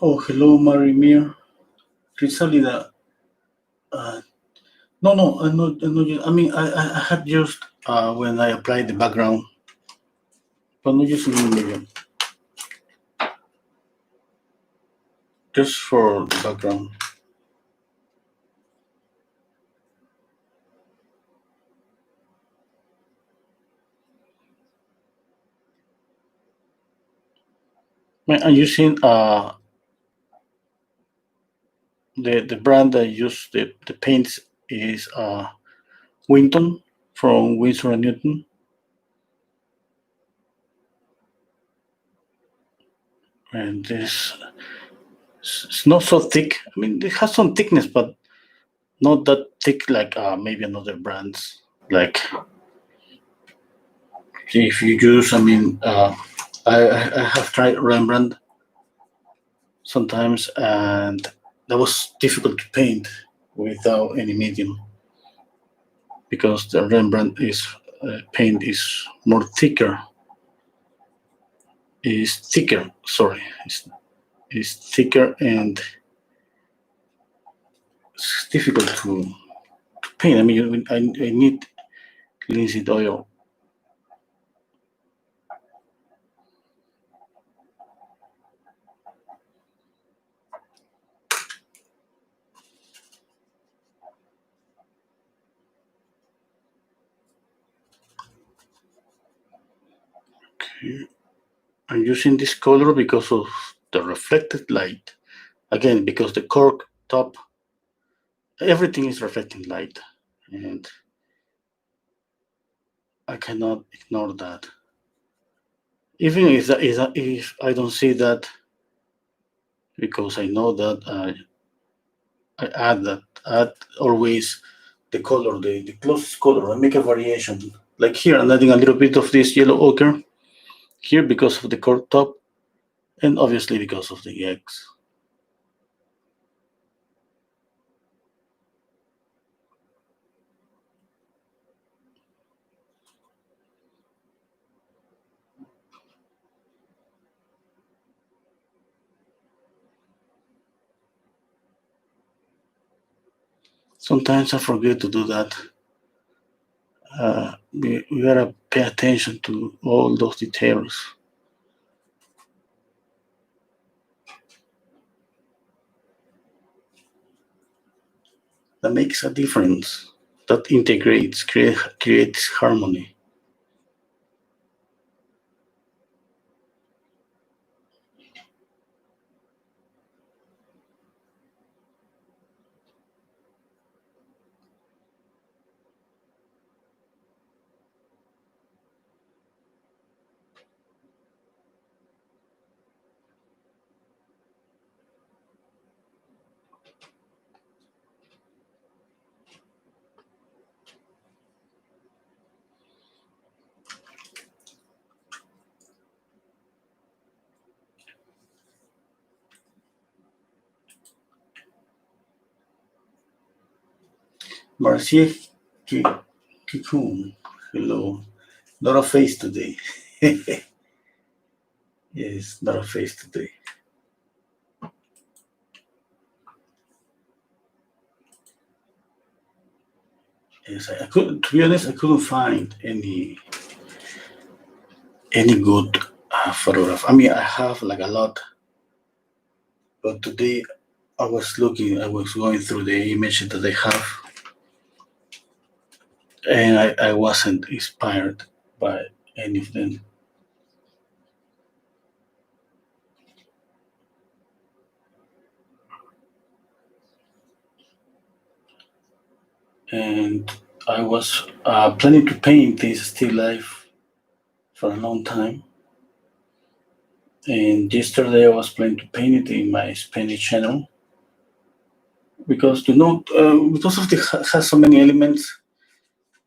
Speaker 1: Oh, hello, Marimir. Crisalida. Uh, no, no, I'm not, I mean, I had used when I applied the background, but not using Medium. Just for the background. I'm using the brand I use the paints is Winton from Winsor and Newton, and this it's not so thick. I mean, it has some thickness, but not that thick like maybe another brands. Like if you use, I mean, I have tried Rembrandt sometimes, and that was difficult to paint without any medium because the Rembrandt is paint is thicker. Sorry, is thicker and it's difficult to paint. I mean, I need linseed oil. Okay. I'm using this color because of the reflected light. Again, because the cork top, everything is reflecting light, and I cannot ignore that. Even if I don't see that, because I know that I add always the color, the closest color. I make a variation. Like here, I'm adding a little bit of this yellow ochre here because of the cork top, and obviously because of the eggs. Sometimes I forget to do that. We gotta pay attention to all those details. That makes a difference. That integrates, creates harmony. Marcia Kikun, hello. Not a face today. Yes, not a face today. Yes, I could. To be honest, I couldn't find any good photograph. I mean, I have like a lot, but today I was looking. I was going through the images that I have, and I wasn't inspired by any of them. And I was planning to paint this still life for a long time. And yesterday I was planning to paint it in my Spanish channel because because of the has so many elements.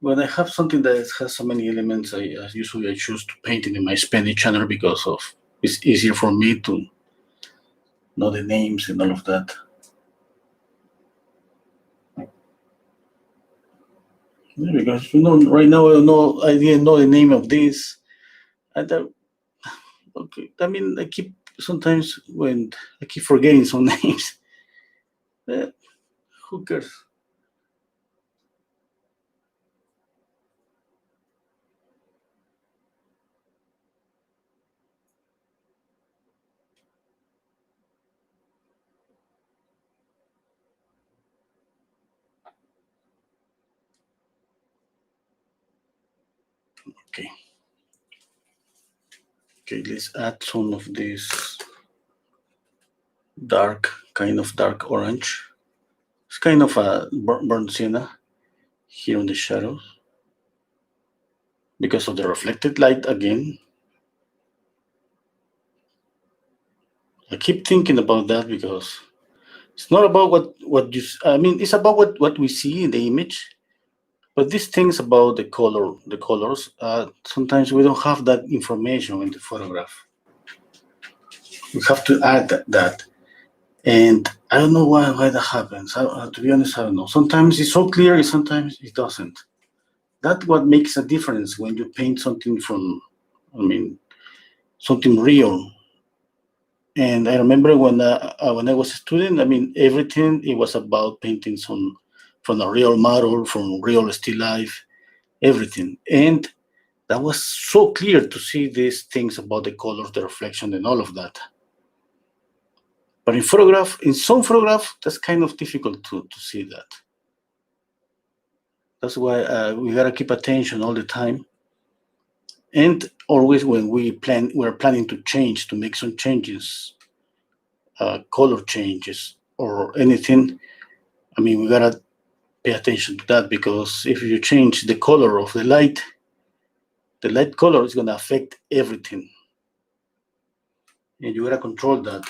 Speaker 1: When I have something that has so many elements, I usually I choose to paint it in my Spanish channel because of it's easier for me to know the names and all of that. Yeah, because right now I didn't know the name of this. I thought, okay, I mean, I keep sometimes when I keep forgetting some names, eh, who cares? Okay, okay, let's add some of this dark, kind of dark orange. It's kind of a burnt sienna here in the shadows because of the reflected light again. I keep thinking about that because it's not about what you. I mean, it's about what we see in the image. But these things about the colors, sometimes we don't have that information in the photograph. We have to add that. And I don't know why that happens. To be honest, I don't know. Sometimes it's so clear, and sometimes it doesn't. That's what makes a difference when you paint something from, I mean, something real. And I remember when I was a student, I mean, everything it was about painting some from a real model, from real still life, everything. And that was so clear to see these things about the colors, the reflection, and all of that. But in some photograph, that's kind of difficult to see that. That's why we gotta keep attention all the time, and always when we're planning to change, to make some changes, color changes or anything. I mean, we gotta pay attention to that because if you change the color of the light color is gonna affect everything, and you gotta control that.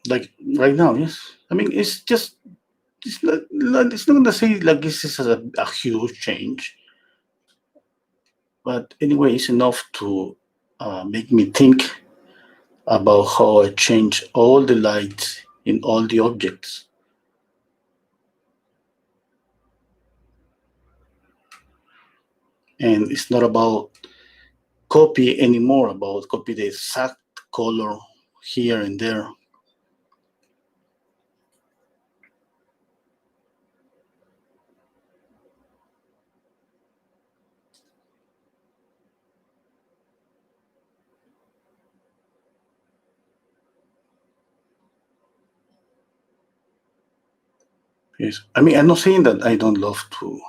Speaker 1: Like right now, yes. I mean, it's just it's not gonna say like this is a huge change, but anyway, it's enough to make me think about how I change all the lights in all the objects. And it's not about copy anymore, about copy the exact color here and there. Yes. I mean, I'm not saying that I don't love to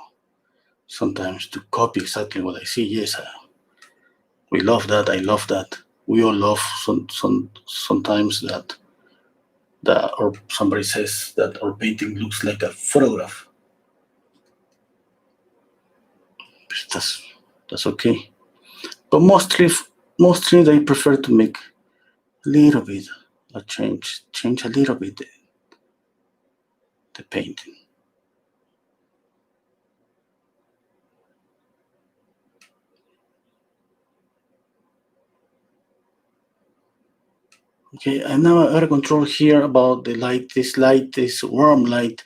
Speaker 1: sometimes to copy exactly what I see. Yes, we love that. I love that. We all love sometimes that or somebody says that our painting looks like a photograph. That's that's okay. But mostly they prefer to make a little bit a change a little bit the painting. Okay, and now I gotta control here about the light. This light, this warm light,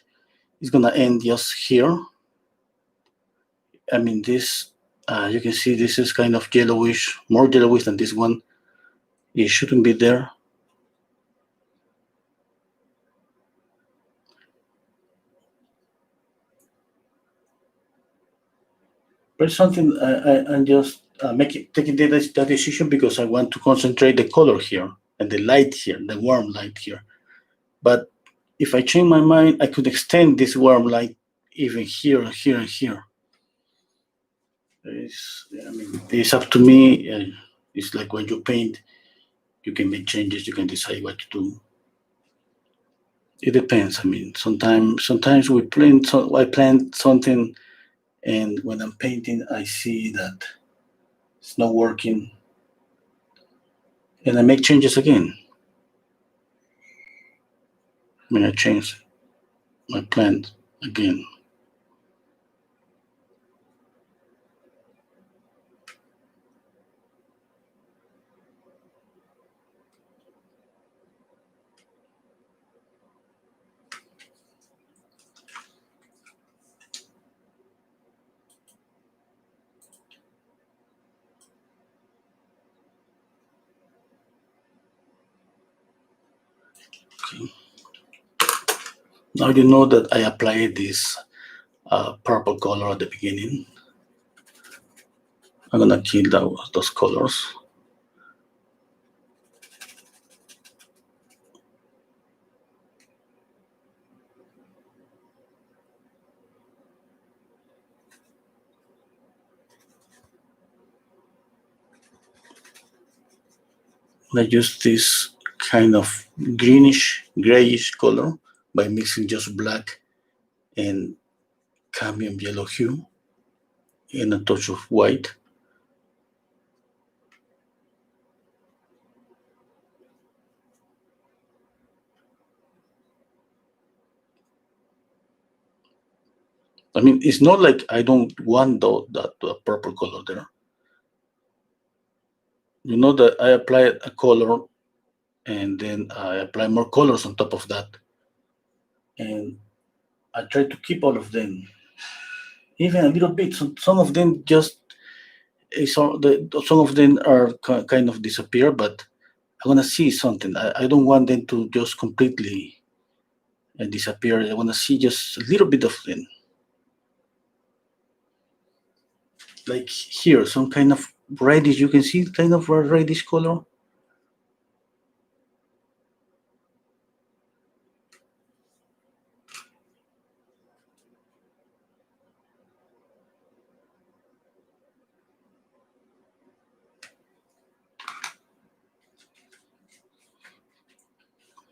Speaker 1: is gonna end just here. I mean, this you can see this is kind of yellowish, more yellowish than this one. It shouldn't be there. But it's something I'm just taking that decision because I want to concentrate the color here and the light here, the warm light here. But if I change my mind, I could extend this warm light even here, here, and here. I mean, it's up to me. It's like when you paint, you can make changes, you can decide what to do. It depends. I mean, sometimes I plant something, and when I'm painting, I see that it's not working, and I make changes again. I mean, I change my plant again. Now you know that I applied this purple color at the beginning. I'm gonna kill those colors. I use this kind of greenish, grayish color by mixing just black and cadmium yellow hue and a touch of white. I mean, it's not like I don't want that purple color there. You know that I apply a color and then I apply more colors on top of that. And I try to keep all of them, even a little bit. Some of them just, some of them are kind of disappear, but I want to see something. I don't want them to just completely disappear. I want to see just a little bit of them. Like here, some kind of reddish, you can see kind of a reddish color.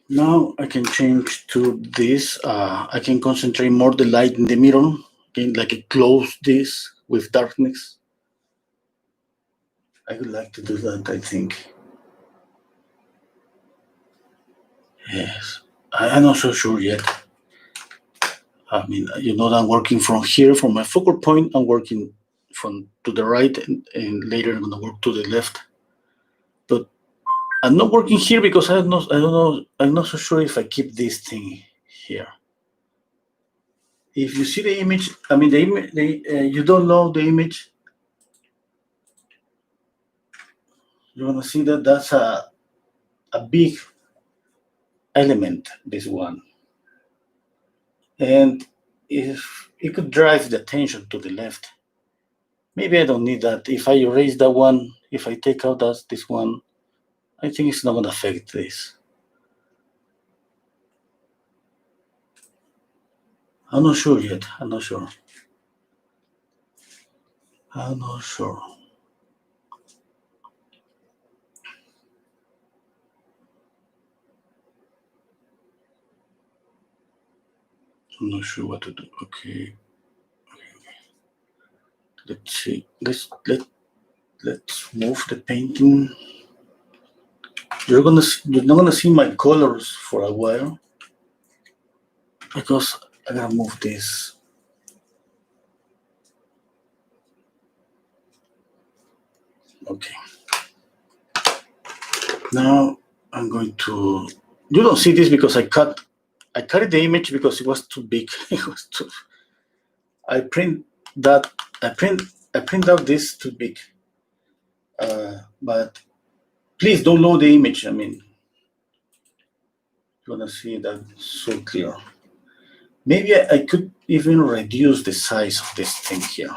Speaker 1: Now I can change to this. I can concentrate more the light in the mirror. Okay, like I close this with darkness. I would like to do that, I think. Yes. I'm not so sure yet. I mean, you know that I'm working from here, from my focal point, I'm working from to the right, and later I'm gonna work to the left. But I'm not working here because I don't know, I'm not so sure if I keep this thing here. If you see the image, I mean, you don't know the image, you're gonna see that that's a big element, this one. And if it could drive the attention to the left, maybe I don't need that. If I erase that one, if I take out this one, I think it's not gonna affect this. I'm not sure yet. I'm not sure. I'm not sure. I'm not sure what to do. Okay. Let's see. Let's move the painting. You're not gonna see my colors for a while because I gotta move this. Okay. Now I'm going to. You don't see this because I cut the image because it was too big. It was too. I print that. I print out this too big. But please don't load the image. I mean, you're gonna see that so clear. Maybe I could even reduce the size of this thing here.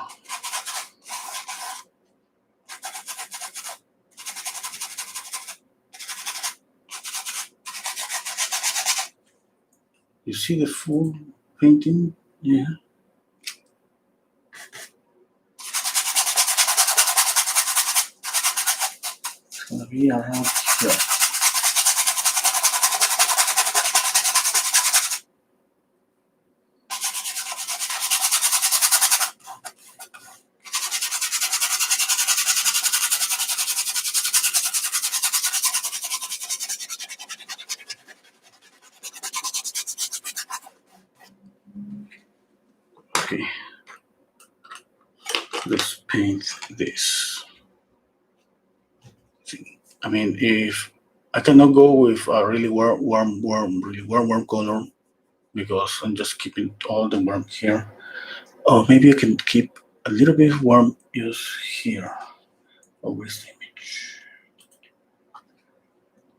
Speaker 1: You see the full painting? Yeah. It's gonna be around here. Okay. Let's paint this. I mean, if I cannot go with a really warm color because I'm just keeping all the warm here. Oh, maybe I can keep a little bit warm use here. Oh, where's the image?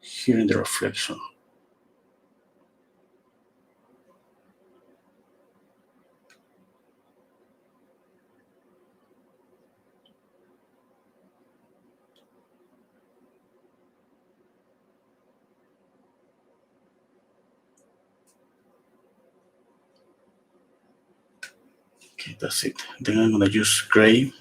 Speaker 1: Here in the reflection. Okay, that's it. Then I'm gonna use gray.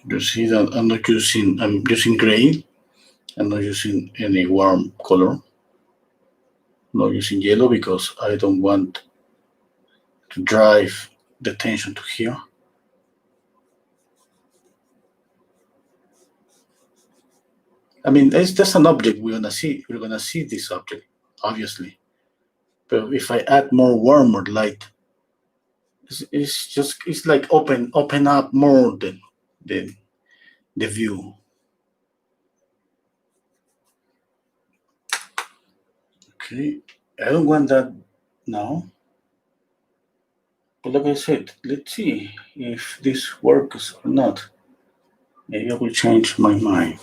Speaker 1: You see that I'm using gray. I'm not using any warm color. I'm not using yellow because I don't want to drive the attention to here. I mean, it's just an object we're gonna see. We're gonna see this object, obviously. But if I add more warmer light, it's like open up more the the view. Okay, I don't want that now. But like I said, let's see if this works or not. Maybe I will change my mind.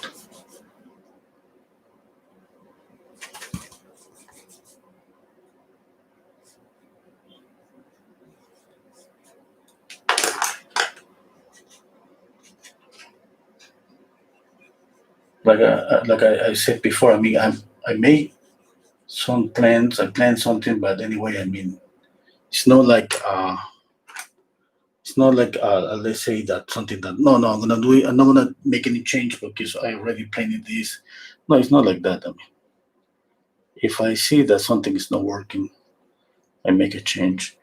Speaker 1: Like I said before, I mean, I made some plans. I planned something, but anyway, I mean, it's not like let's say that something that no, I'm gonna do it. I'm not gonna make any change because I already planned this. No, it's not like that. I mean, if I see that something is not working, I make a change.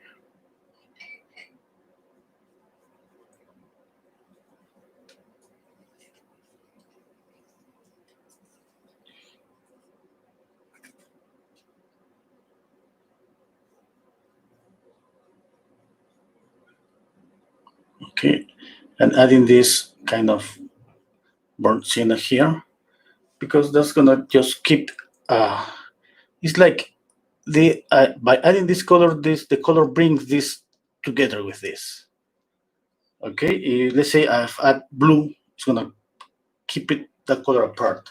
Speaker 1: Okay, and adding this kind of burnt sienna here because that's gonna just keep. It's like the by adding this color, the color brings this together with this. Okay, let's say I've add blue, it's gonna keep it that color apart.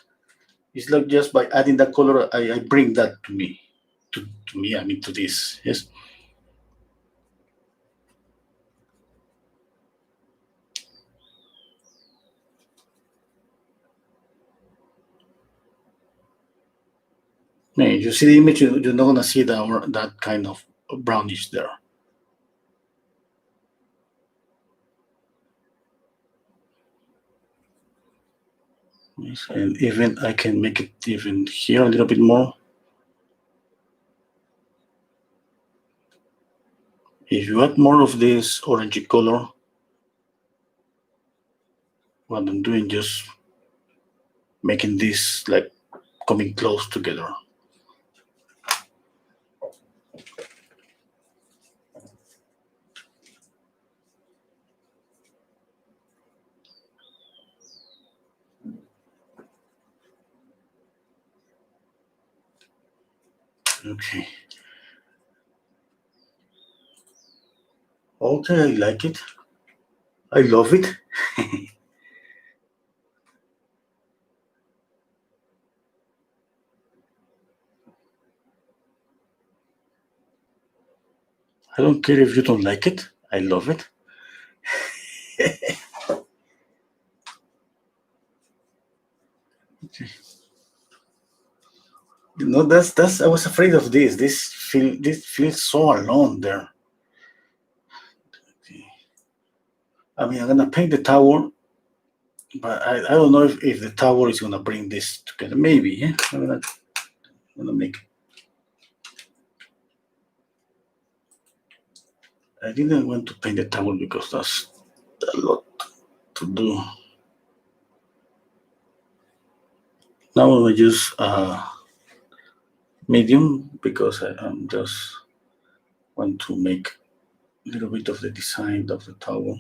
Speaker 1: It's like just by adding that color, I bring that to me, to me. I mean to this. Yes. Man, you see the image, you're not gonna see that kind of brownish there. Yes, and even I can make it even here a little bit more. If you add more of this orangey color, what I'm doing just making this like coming close together. Okay. Okay, I like it. I love it. I don't care if you don't like it. I love it. Okay. You know, that's I was afraid of this. This feels so alone there. Okay. I mean, I'm gonna paint the tower, but I don't know if the tower is gonna bring this together. Maybe, yeah. I'm gonna make. I didn't want to paint the tower because that's a lot to do. Now I'm gonna use medium because I'm just want to make a little bit of the design of the tower.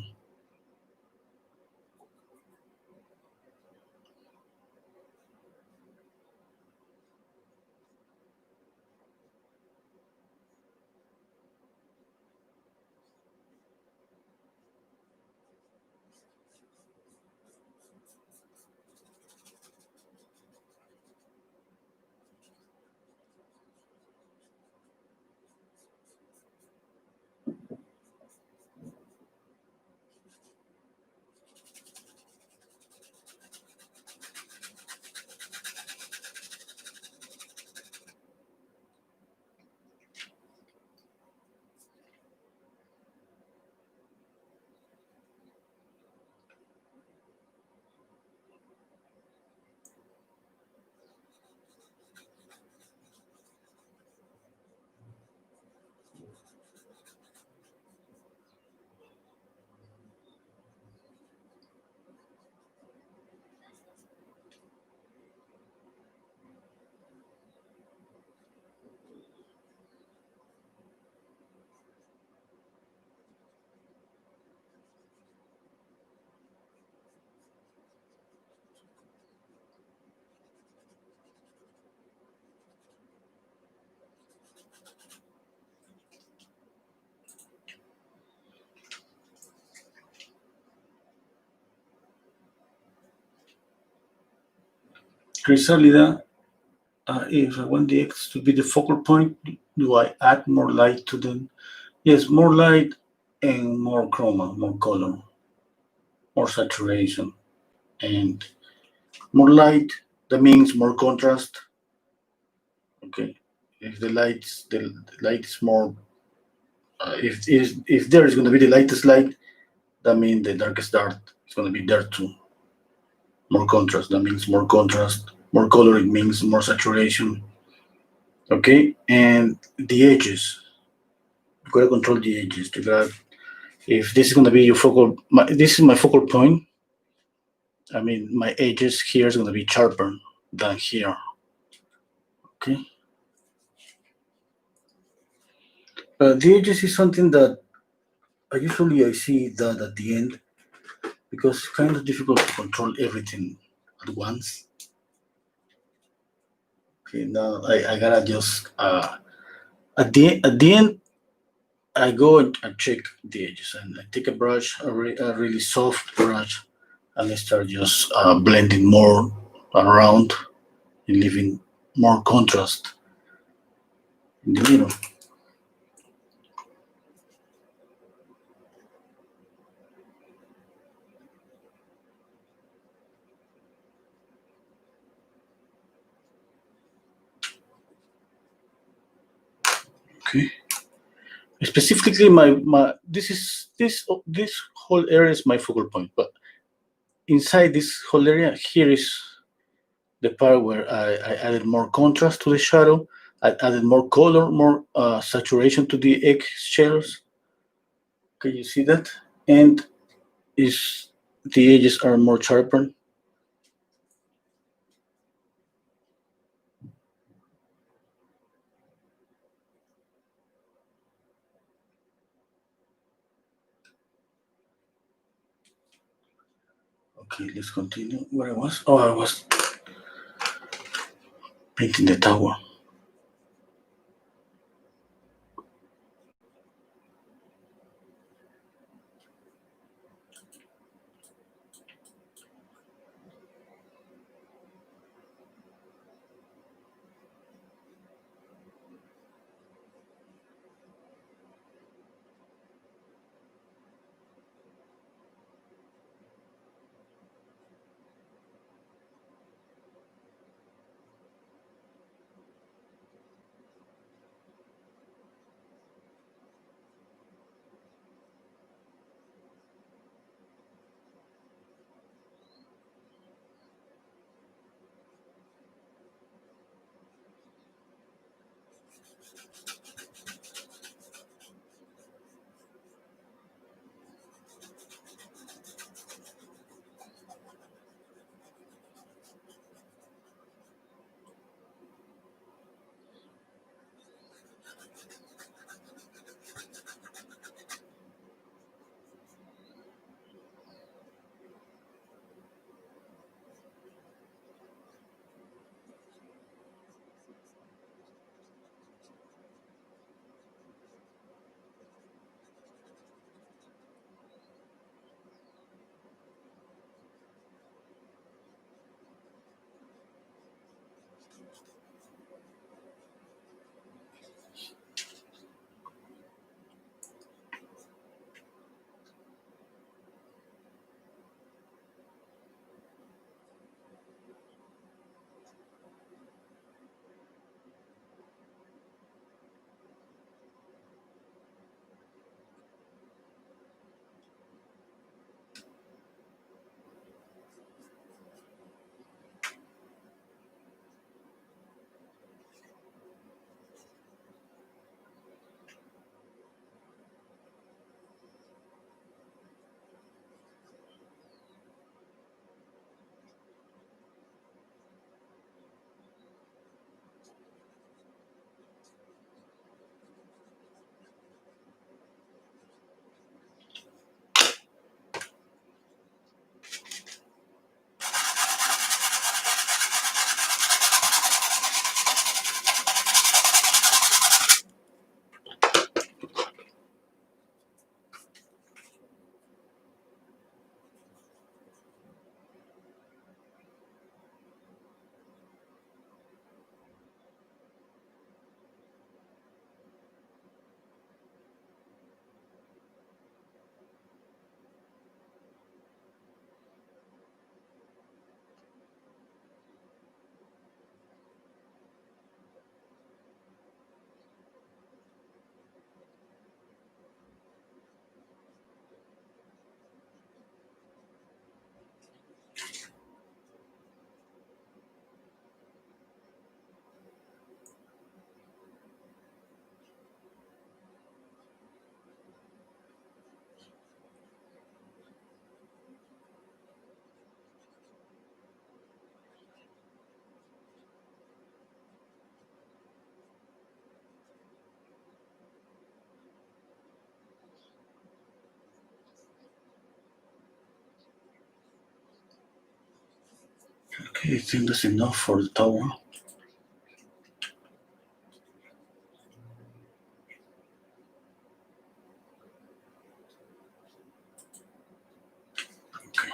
Speaker 1: Chrysalida, if I want the X to be the focal point, do I add more light to them? Yes, more light and more chroma, more color, more saturation, and more light. That means more contrast. Okay, if the light is more, if there is going to be the lightest light, that means the darkest dark is going to be there too. More contrast. That means more contrast. More color. It means more saturation. Okay, and the edges. You gotta control the edges. You got if this is gonna be your focal. This is my focal point. I mean, my edges here is gonna be sharper than here. Okay. The edges is something that I see that at the end because it's kind of difficult to control everything at once. Okay, now I gotta just at the end I go and I check the edges and I take a brush, a really soft brush, and I start just blending more around and leaving more contrast in the middle. Okay. Specifically, my this whole area is my focal point, but inside this whole area here is the part where I added more contrast to the shadow. I added more color, more saturation to the egg shells. Can you see that? And is the edges are more sharpened. Okay, let's continue. Where I was? Oh, I was painting the tower. Okay, I think that's enough for the tower. Okay.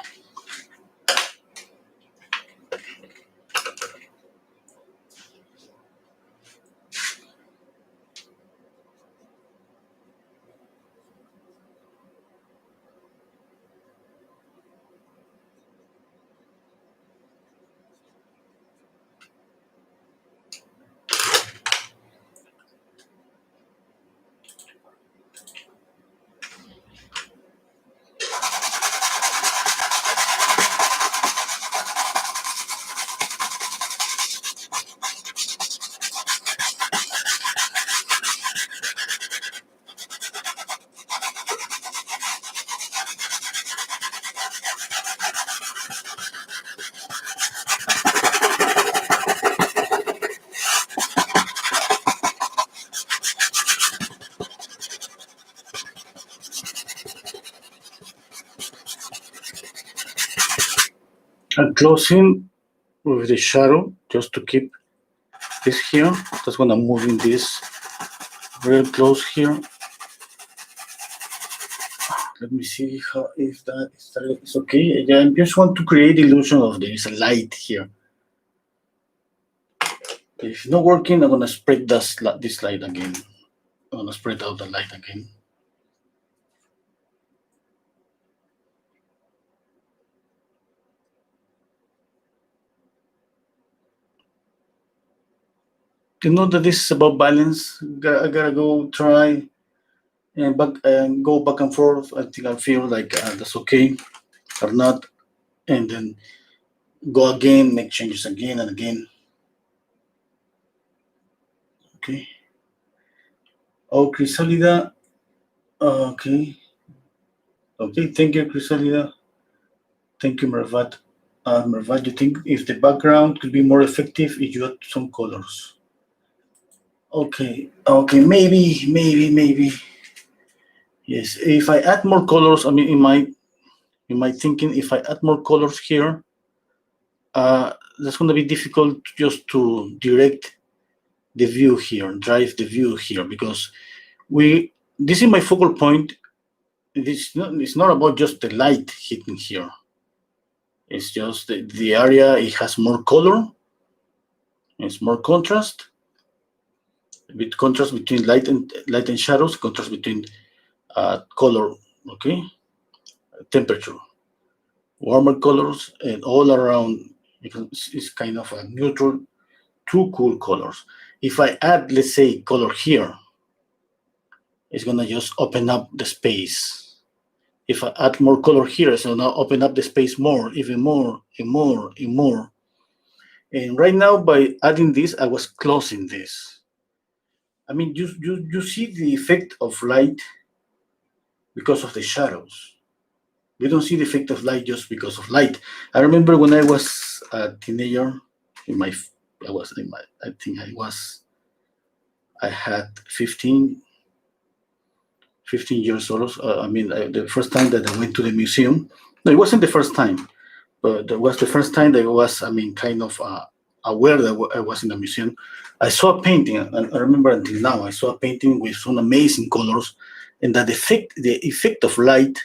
Speaker 1: I'm closing with the shadow just to keep this here. That's when I'm moving this real close here. Let me see how if that is okay. Yeah, I just want to create the illusion of there is a light here. If it's not working, I'm gonna spread this light again. I'm gonna spread out the light again. You know that this is about balance. I gotta go try and go back and forth. I think I feel like that's okay or not, and then go again, make changes again and again. Okay. Oh, Crisalida. Okay. Okay. Thank you, Crisalida. Thank you, Mervat. Mervat, you think if the background could be more effective if you add some colors? Okay. Okay. Maybe. Yes. If I add more colors, I mean, in my thinking, if I add more colors here, that's going to be difficult just to direct the view here, drive the view here, because this is my focal point. It's not about just the light hitting here. It's just the area, it has more color, it's more contrast, a bit contrast between light and shadows, contrast between color, okay, temperature, warmer colors, and all around it's kind of a neutral, two cool colors. If I add, let's say, color here, it's gonna just open up the space. If I add more color here, it's gonna open up the space more, even more, and more, and more. And right now, by adding this, I was closing this. I mean, you see the effect of light because of the shadows. We don't see the effect of light just because of light. I remember when I was a teenager, I had 15 years old. The first time that I went to the museum, no, it wasn't the first time, but it was the first time that I was, kind of aware that I was in the museum. I saw a painting, and I remember until now, I saw a painting with some amazing colors, and the effect of light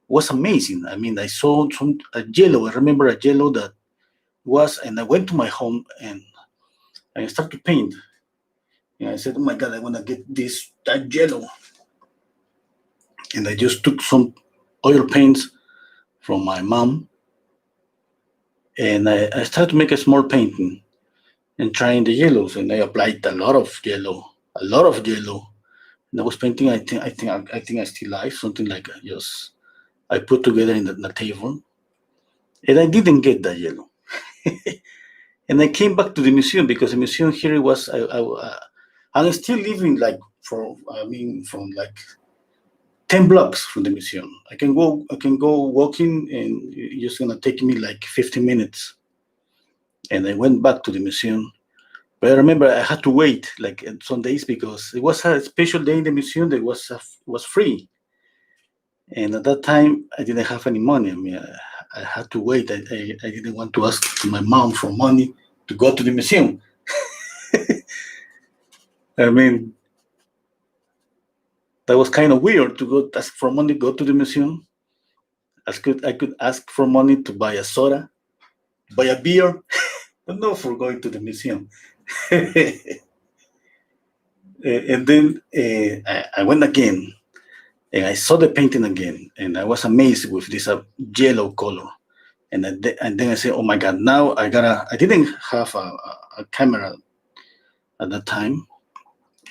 Speaker 1: was amazing. I mean, I saw a yellow. I remember a yellow that was, and I went to my home and I started to paint. And I said, "Oh my God, I want to get that yellow." And I just took some oil paints from my mom, and I started to make a small painting and trying the yellows. And I applied a lot of yellow. And I was painting. I think I still life something like just I put together in the table, and I didn't get that yellow. And I came back to the museum because the museum here was I'm still living like from like 10 blocks from the museum. I can go walking, and it's just gonna take me like 15 minutes. And I went back to the museum. But I remember I had to wait like some days because it was a special day in the museum that was free. And at that time I didn't have any money. I mean, I had to wait. I didn't want to ask to my mom for money to go to the museum. I mean, that was kind of weird to go ask for money to go to the museum. I could ask for money to buy a soda, buy a beer, but no for going to the museum. And then I went again, and I saw the painting again, and I was amazed with this yellow color. And then I said, "Oh my God! Now I gotta." I didn't have a camera at that time,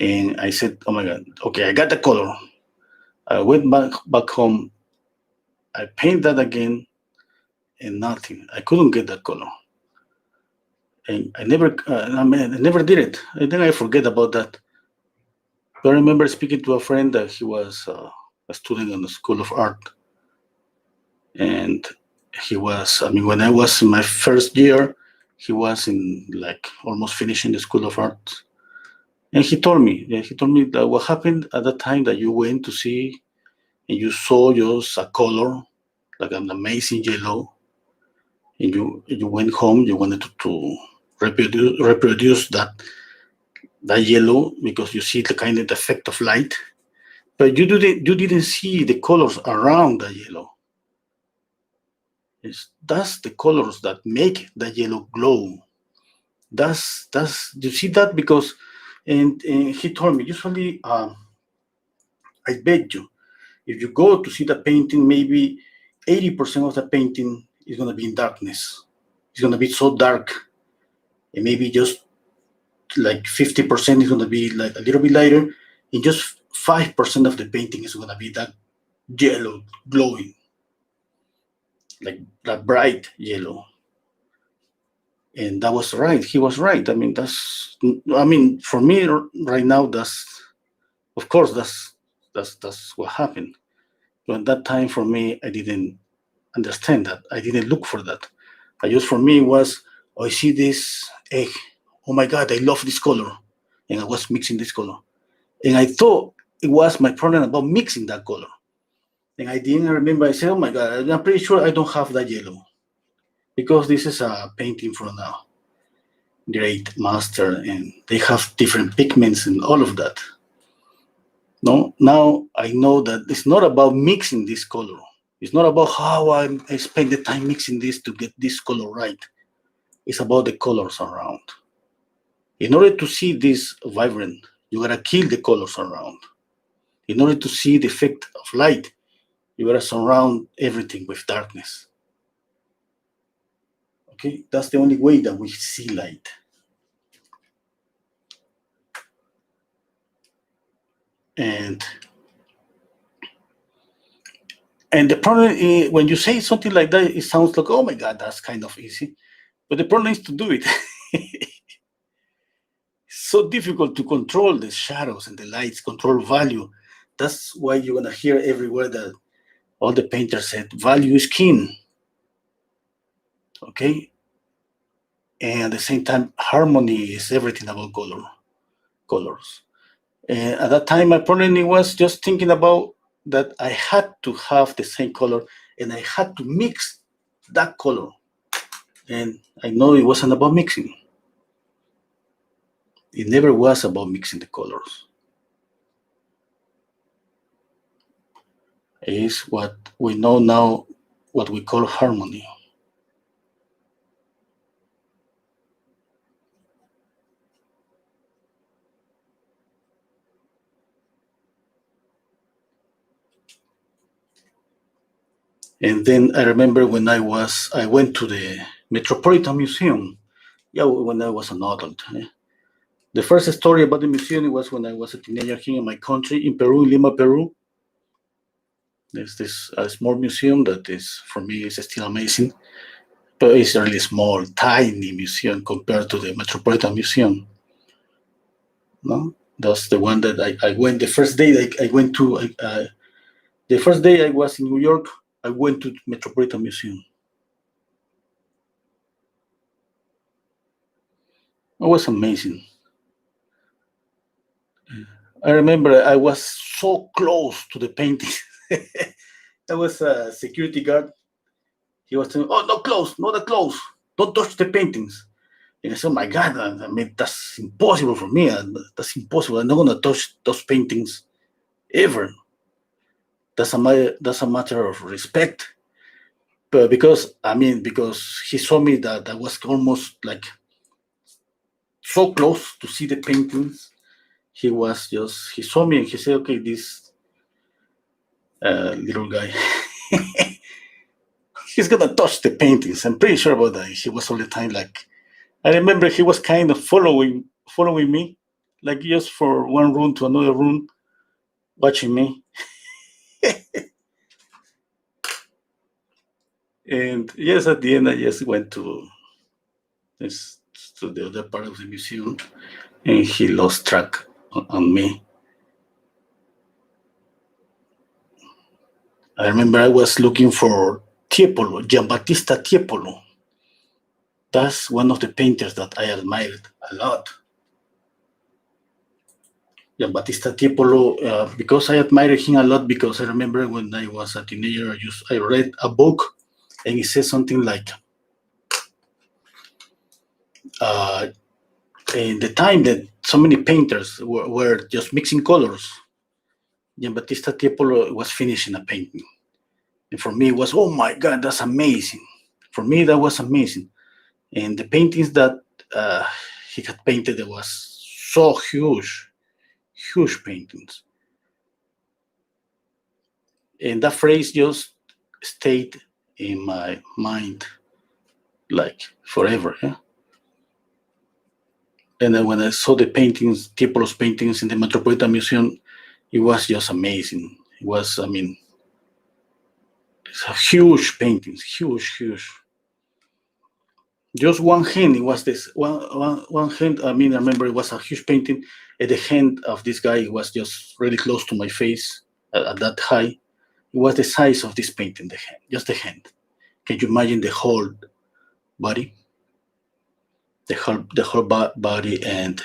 Speaker 1: and I said, "Oh my God! Okay, I got the color." I went back home. I painted that again, and nothing. I couldn't get that color, and I never did it. And then I forget about that. But I remember speaking to a friend that he was a student in the School of Art, and he was. I mean, when I was in my first year, he was in like almost finishing the School of Art. And he told me that what happened at that time that you went to see and you saw just a color, like an amazing yellow, and you went home, you wanted to reproduce that yellow because you see the kind of effect of light, but you didn't see the colors around the yellow. That's the colors that make the yellow glow. That's you see that because, and he told me usually, I bet you if you go to see the painting, maybe 80% of the painting is going to be in darkness. It's going to be so dark, and maybe just like 50% is going to be like a little bit lighter, and just 5% of the painting is going to be that yellow, glowing, like that bright yellow. And that was right. He was right. I mean, for me right now, of course, that's what happened. But at that time, for me, I didn't understand that. I didn't look for that. I just for me was, oh, I see this egg. Oh my God, I love this color, and I was mixing this color, and I thought it was my problem about mixing that color, and I didn't remember. I said, oh my God, I'm pretty sure I don't have that yellow because this is a painting from a great master, and they have different pigments and all of that. No, now I know that it's not about mixing this color. It's not about how I spend the time mixing this to get this color right. It's about the colors around. In order to see this vibrant, you gotta kill the colors around. In order to see the effect of light, you gotta surround everything with darkness. Okay, that's the only way that we see light. And the problem is, when you say something like that, it sounds like, oh my God, that's kind of easy. But the problem is to do it. So difficult to control the shadows and the lights, control value. That's why you're gonna hear everywhere that all the painters said value is king. Okay, and at the same time, harmony is everything about colors. And at that time, my problem was just thinking about that I had to have the same color and I had to mix that color. And I know it wasn't about mixing. It never was about mixing the colors. It's what we know now, what we call harmony. And then I remember when I went to the Metropolitan Museum. Yeah, when I was an adult. The first story about the museum was when I was a teenager here in my country, in Peru, in Lima, Peru. There's this small museum that is, for me, is still amazing, but it's a really small, tiny museum compared to the Metropolitan Museum. No, that's the one that I went the first day. I went to the first day I was in New York. I went to the Metropolitan Museum. It was amazing. I remember I was so close to the painting. There was a security guard. he was telling, "Oh, not close, not that close. Don't touch the paintings." And I said, "Oh my God, I mean, that's impossible for me. That's impossible. I'm not gonna touch those paintings ever. That's a matter of respect." But because he saw me that I was almost like so close to see the paintings, he saw me and he said, "Okay, this little guy, he's gonna touch the paintings." I'm pretty sure about that. He was all the time like, I remember he was kind of following me, like just for one room to another room, watching me. And yes, at the end, I just went this, to the other part of the museum, and he lost track on me. I remember I was looking for Tiepolo, Giambattista Tiepolo. That's one of the painters that I admired a lot. Giambattista Tiepolo, because I admired him a lot, because I remember when I was a teenager, I read a book, and it says something like, in the time that so many painters were just mixing colors, Giambattista Tiepolo was finishing a painting. And for me, it was, oh my God, that's amazing. For me, that was amazing. And the paintings that he had painted, it was so huge, huge paintings. And that phrase just stayed in my mind like forever. Yeah? And then when I saw the paintings, Tiepolo's paintings in the Metropolitan Museum, it was just amazing. It was, it's a huge paintings, huge. Just one hand, it was this one hand. I remember it was a huge painting. And the hand of this guy was just really close to my face at that high. It was the size of this painting, the hand, just the hand. Can you imagine the whole body? The whole body, and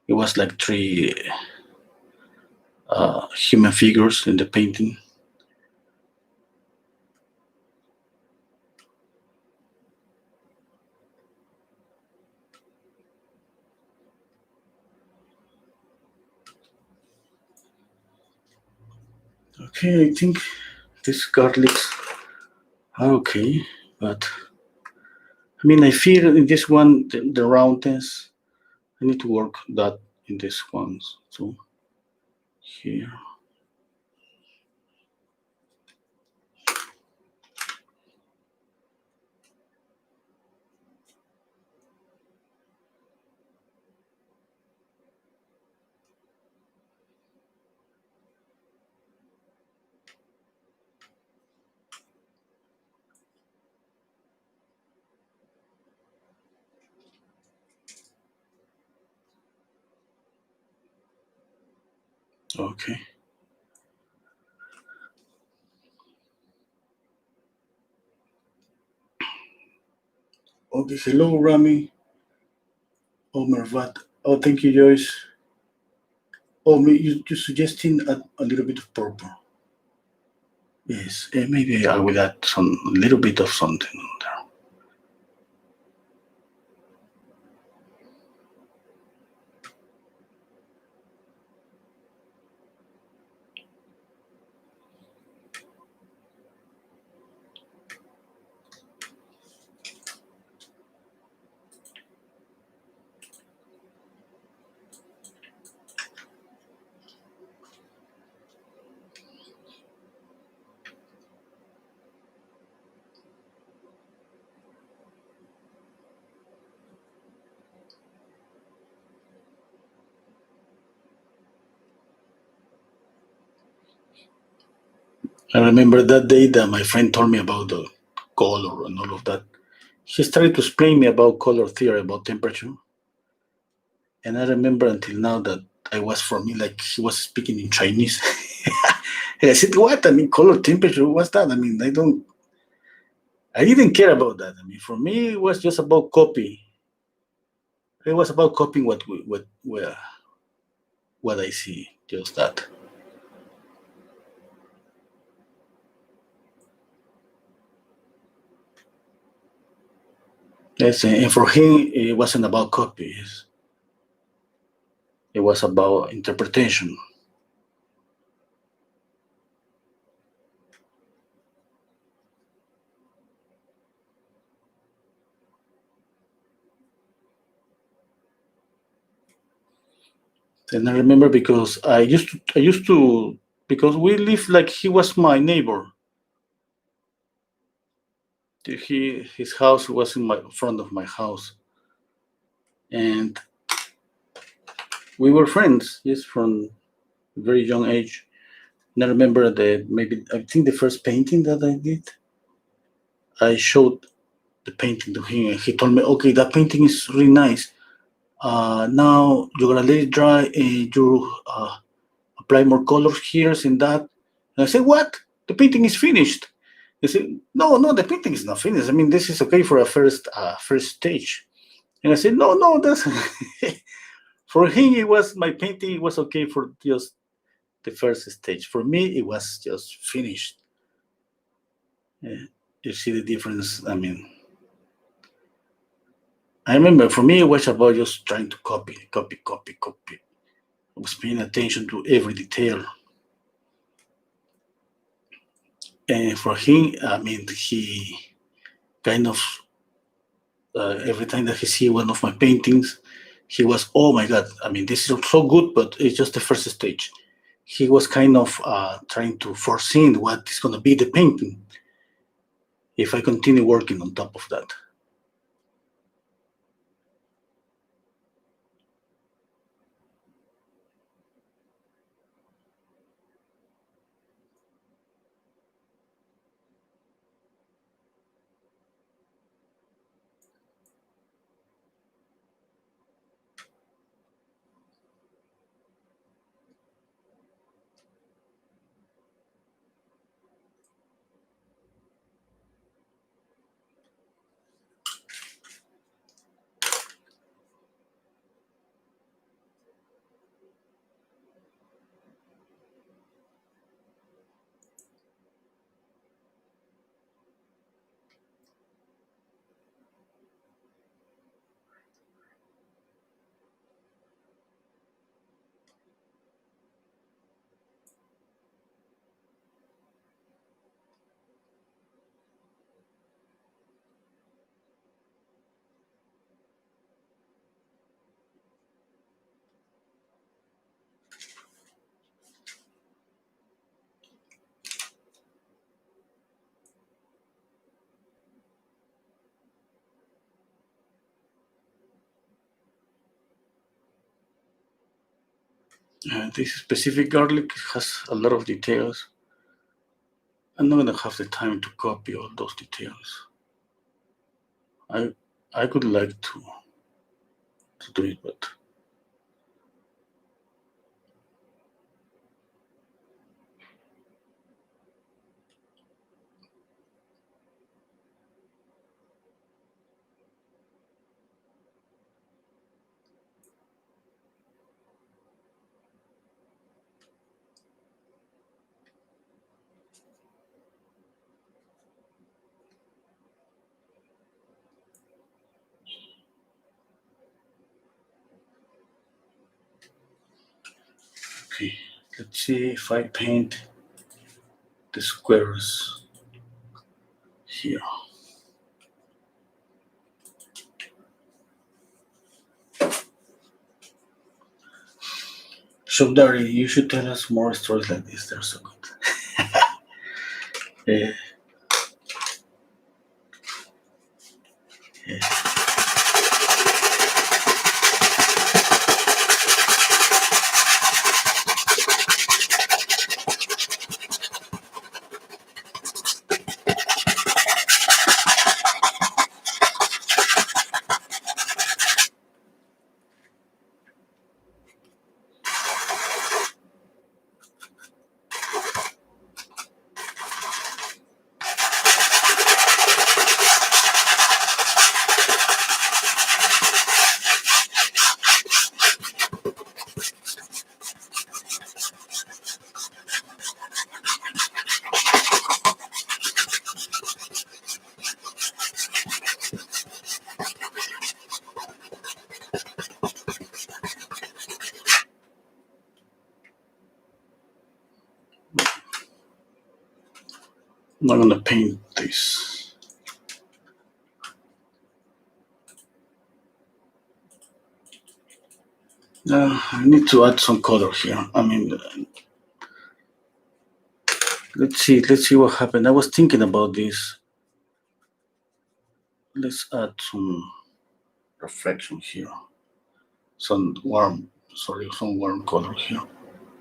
Speaker 1: it was like three human figures in the painting. Okay, I think these garlics are okay, but I feel in this one the roundness. I need to work that in this one. So here. Okay. Okay. Hello, Rami. Oh, Mervat. Oh, thank you, Joyce. Oh, you suggesting a little bit of purple. Yes, maybe I will add some a little bit of something on there. I remember that day that my friend told me about the color and all of that. He started to explain me about color theory, about temperature. And I remember until now that I was, for me, like he was speaking in Chinese. And I said, what? Color temperature, what's that? I didn't care about that. For me, it was just about copy. It was about copying what I see, just that. Yes, and for him, it wasn't about copies. It was about interpretation. And I remember because because we lived like he was my neighbor. His house was in my front of my house, and we were friends. Yes, from a very young age. And I remember that maybe I think the first painting that I did, I showed the painting to him, and he told me, "Okay, that painting is really nice. Now you're gonna let it dry, and you apply more colors here and that." And I said, "What? The painting is finished." He said, "No, no, the painting is not finished. I mean, this is okay for a first stage." And I said, "No, no, that's for him. It was my painting. It was okay for just the first stage. For me, it was just finished." Yeah. You see the difference? I mean, I remember for me, it was about just trying to copy, copy, copy, copy. I was paying attention to every detail. And for him, I mean, he kind of every time that he see one of my paintings, he was, "Oh my God, I mean, this is so good, but it's just the first stage." He was kind of trying to foresee what is going to be the painting if I continue working on top of that. This specific garlic has a lot of details. I'm not gonna have the time to copy all those details. I I would like to do it, but okay. Let's see if I paint the squares here. So, Dari, you should tell us more stories like this. They're so good. Yeah, yeah. I'm gonna paint this. I need to add some color here. I mean, let's see what happened. I was thinking about this. Let's add some reflection here. Some warm color here.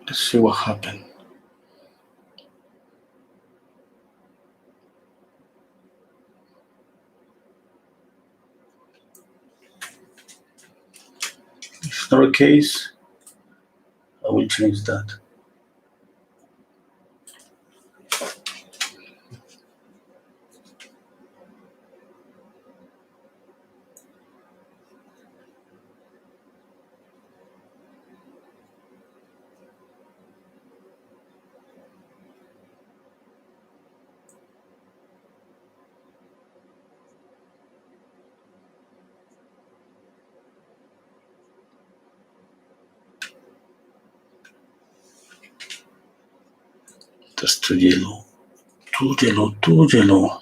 Speaker 1: Let's see what happened. If not the case, I will change that. That's too yellow. Too yellow, too yellow.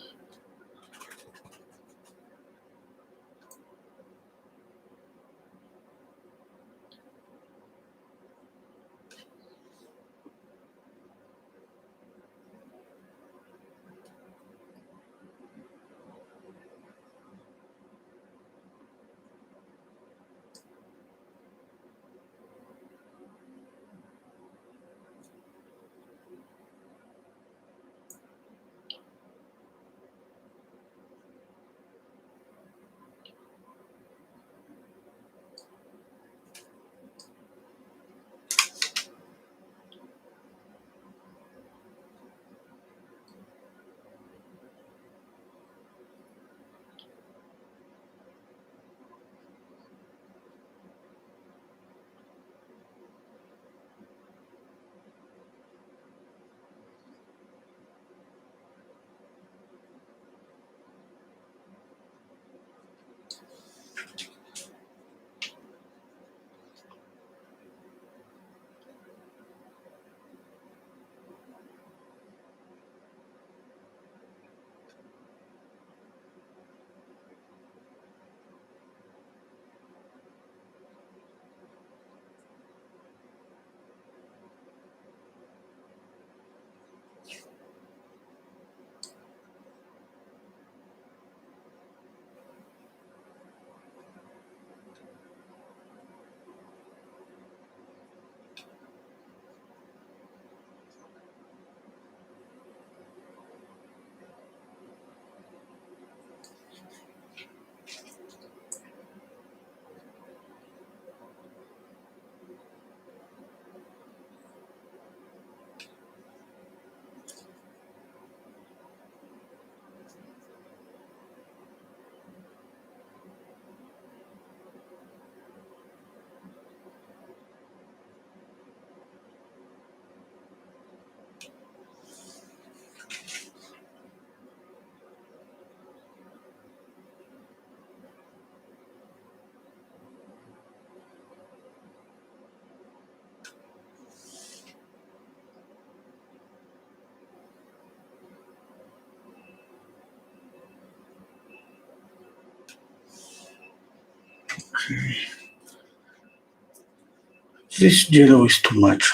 Speaker 1: This yellow is too much.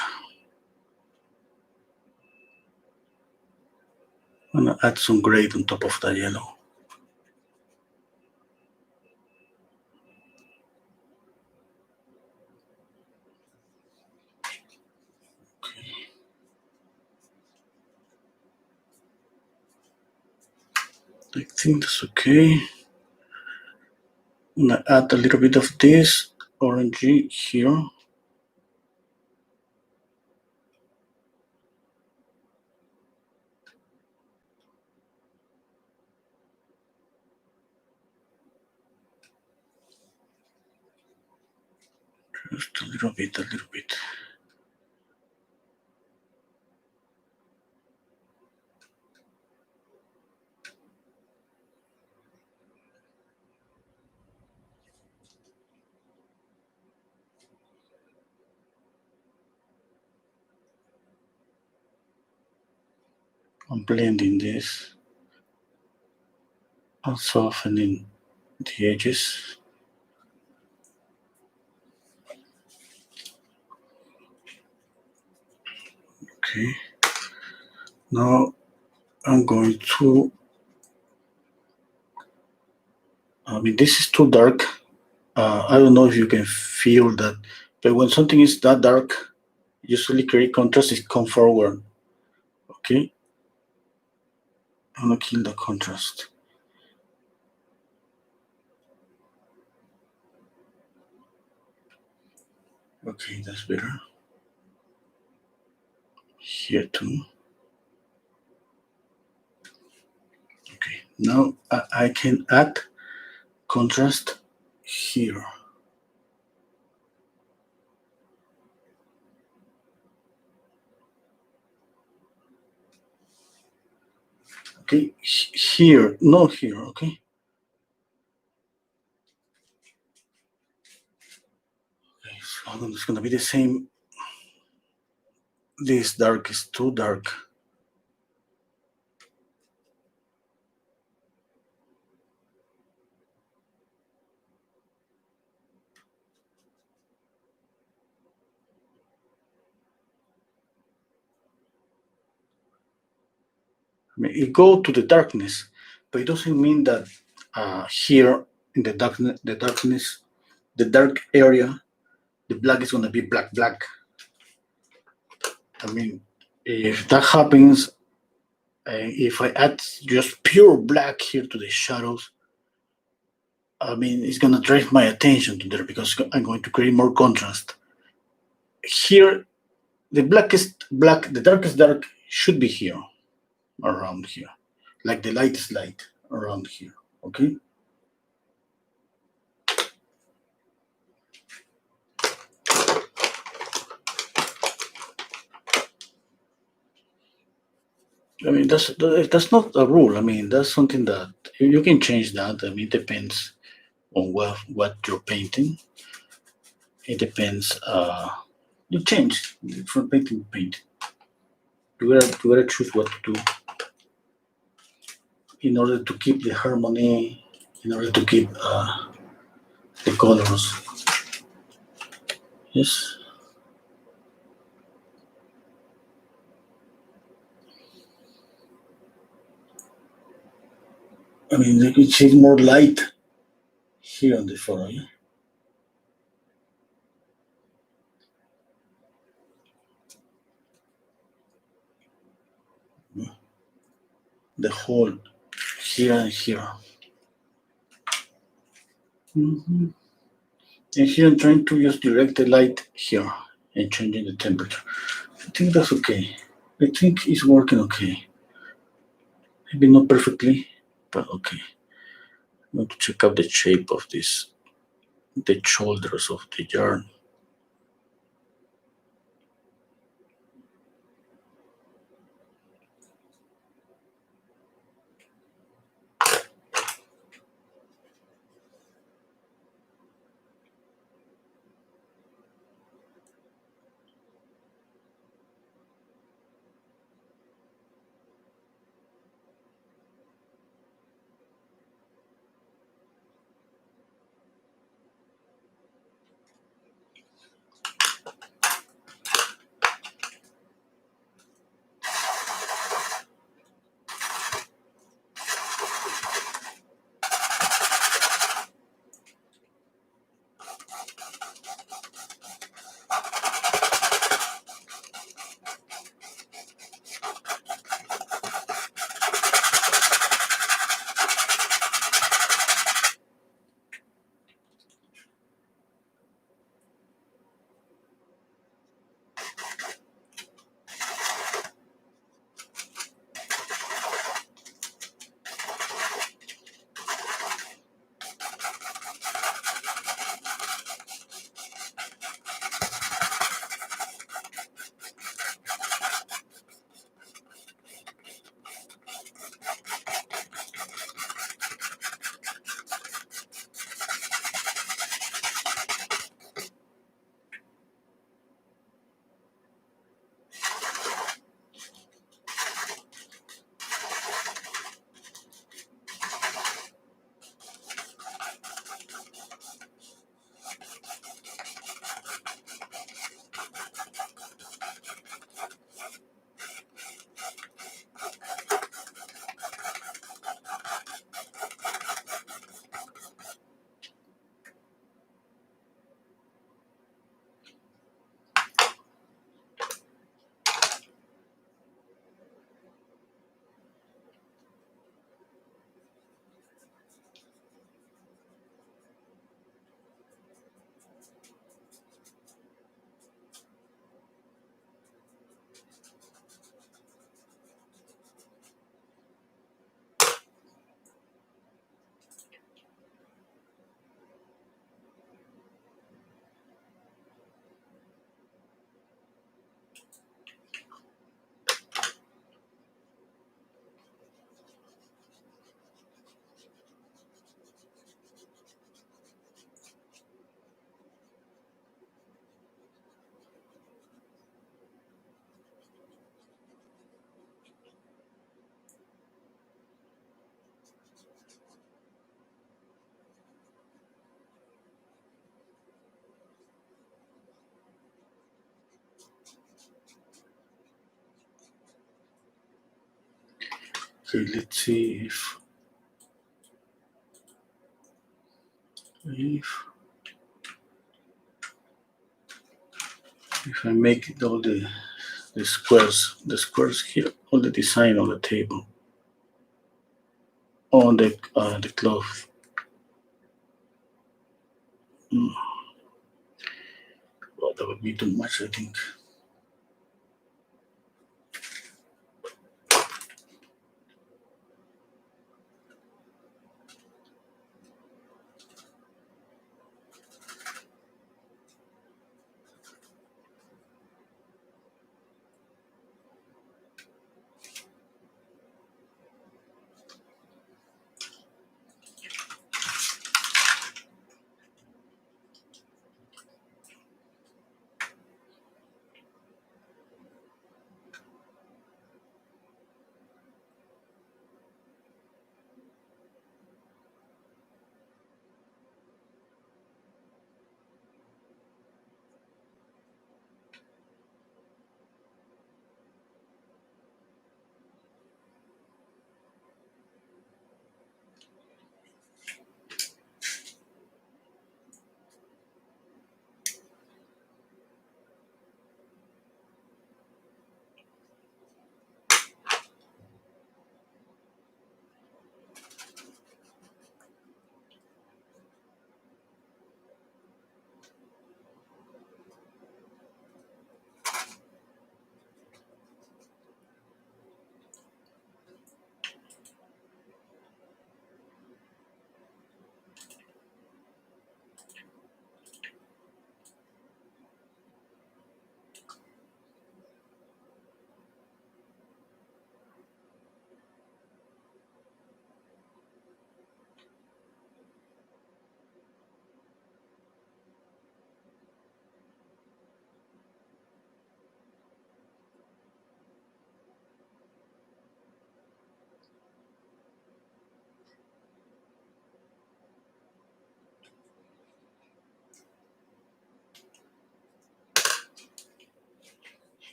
Speaker 1: I'm gonna add some gray on top of the yellow. I think that's okay. I'm gonna add a little bit of this orangey here. Just a little bit, a little bit. I'm blending this. I'm softening the edges. Okay. Now I'm going to, this is too dark. I don't know if you can feel that, but when something is that dark, usually create contrast is come forward. Okay. I'm gonna kill the contrast. Okay, that's better. Here too. Okay, now I can add contrast here. Okay, here, not here, okay? Okay, so it's gonna be the same. This dark is too dark. I mean, it go to the darkness, but it doesn't mean that here in the darkness, the dark area, the black is gonna be black, black. I mean, if that happens, if I add just pure black here to the shadows, I mean, it's gonna drive my attention to there because I'm going to create more contrast. Here, the blackest black, the darkest dark should be here, around here, like the lightest light around here. Okay. I mean, that's not a rule. I mean, that's something that you can change that. I mean, it depends on what you're painting. It depends. You change from painting to painting. You gotta choose what to do in order to keep the harmony, in order to keep the colors. Yes. I mean, you can see more light here on the photo. Yeah? The whole here and here. Mm-hmm. And here I'm trying to just direct the light here and changing the temperature. I think that's okay. I think it's working okay. Maybe not perfectly, but okay. I'm going to check out the shape of this, the shoulders of the yarn. Okay, let's see if if I make it all the squares here, all the design on the table, on the cloth. Mm, well, that would be too much, I think.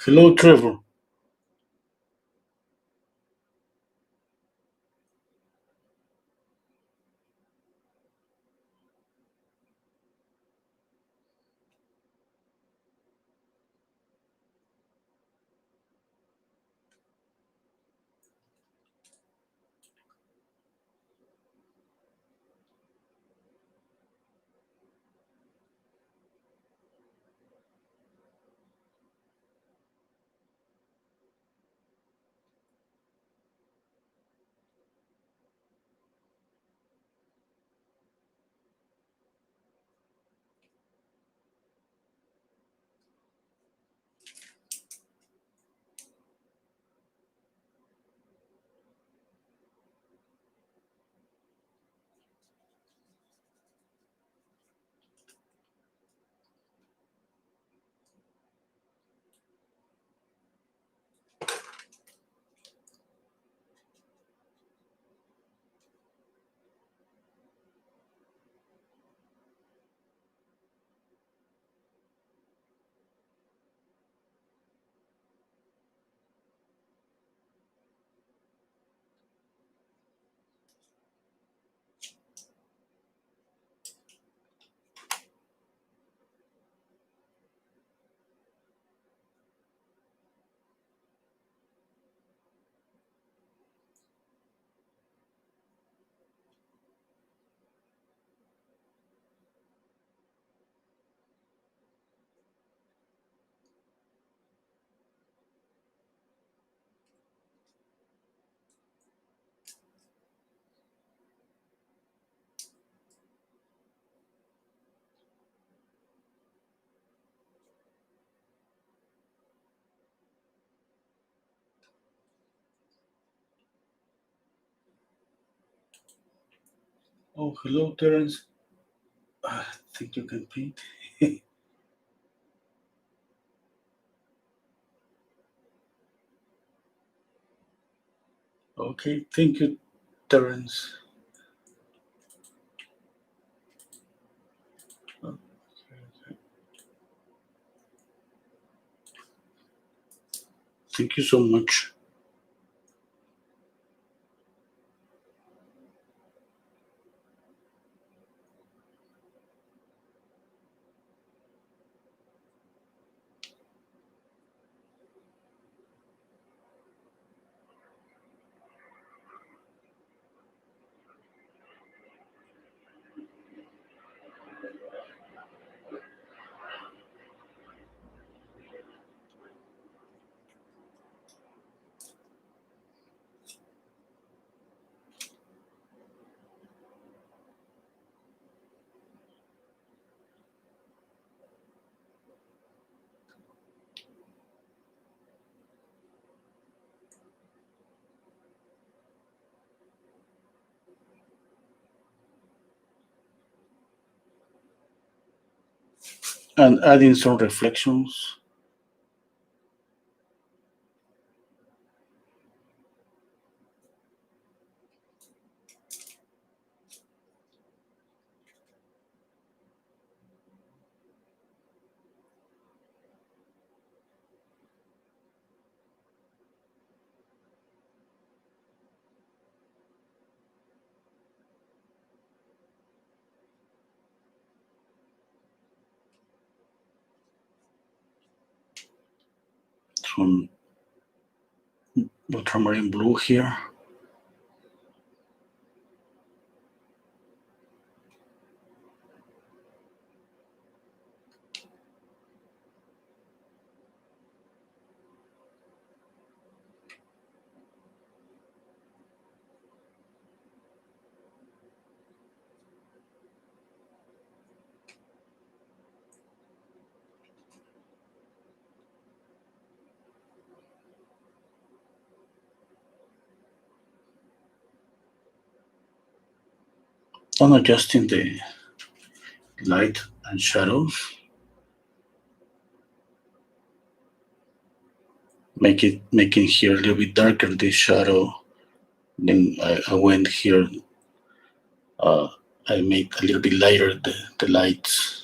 Speaker 1: Hello, Trevor. Oh, hello, Terence. I think you can paint. Okay, thank you, Terence. Thank you so much. And adding some reflections. Some ultramarine blue here. And adjusting the light and shadows. Making here a little bit darker this shadow. Then I went here. Uh, I made a little bit lighter the lights.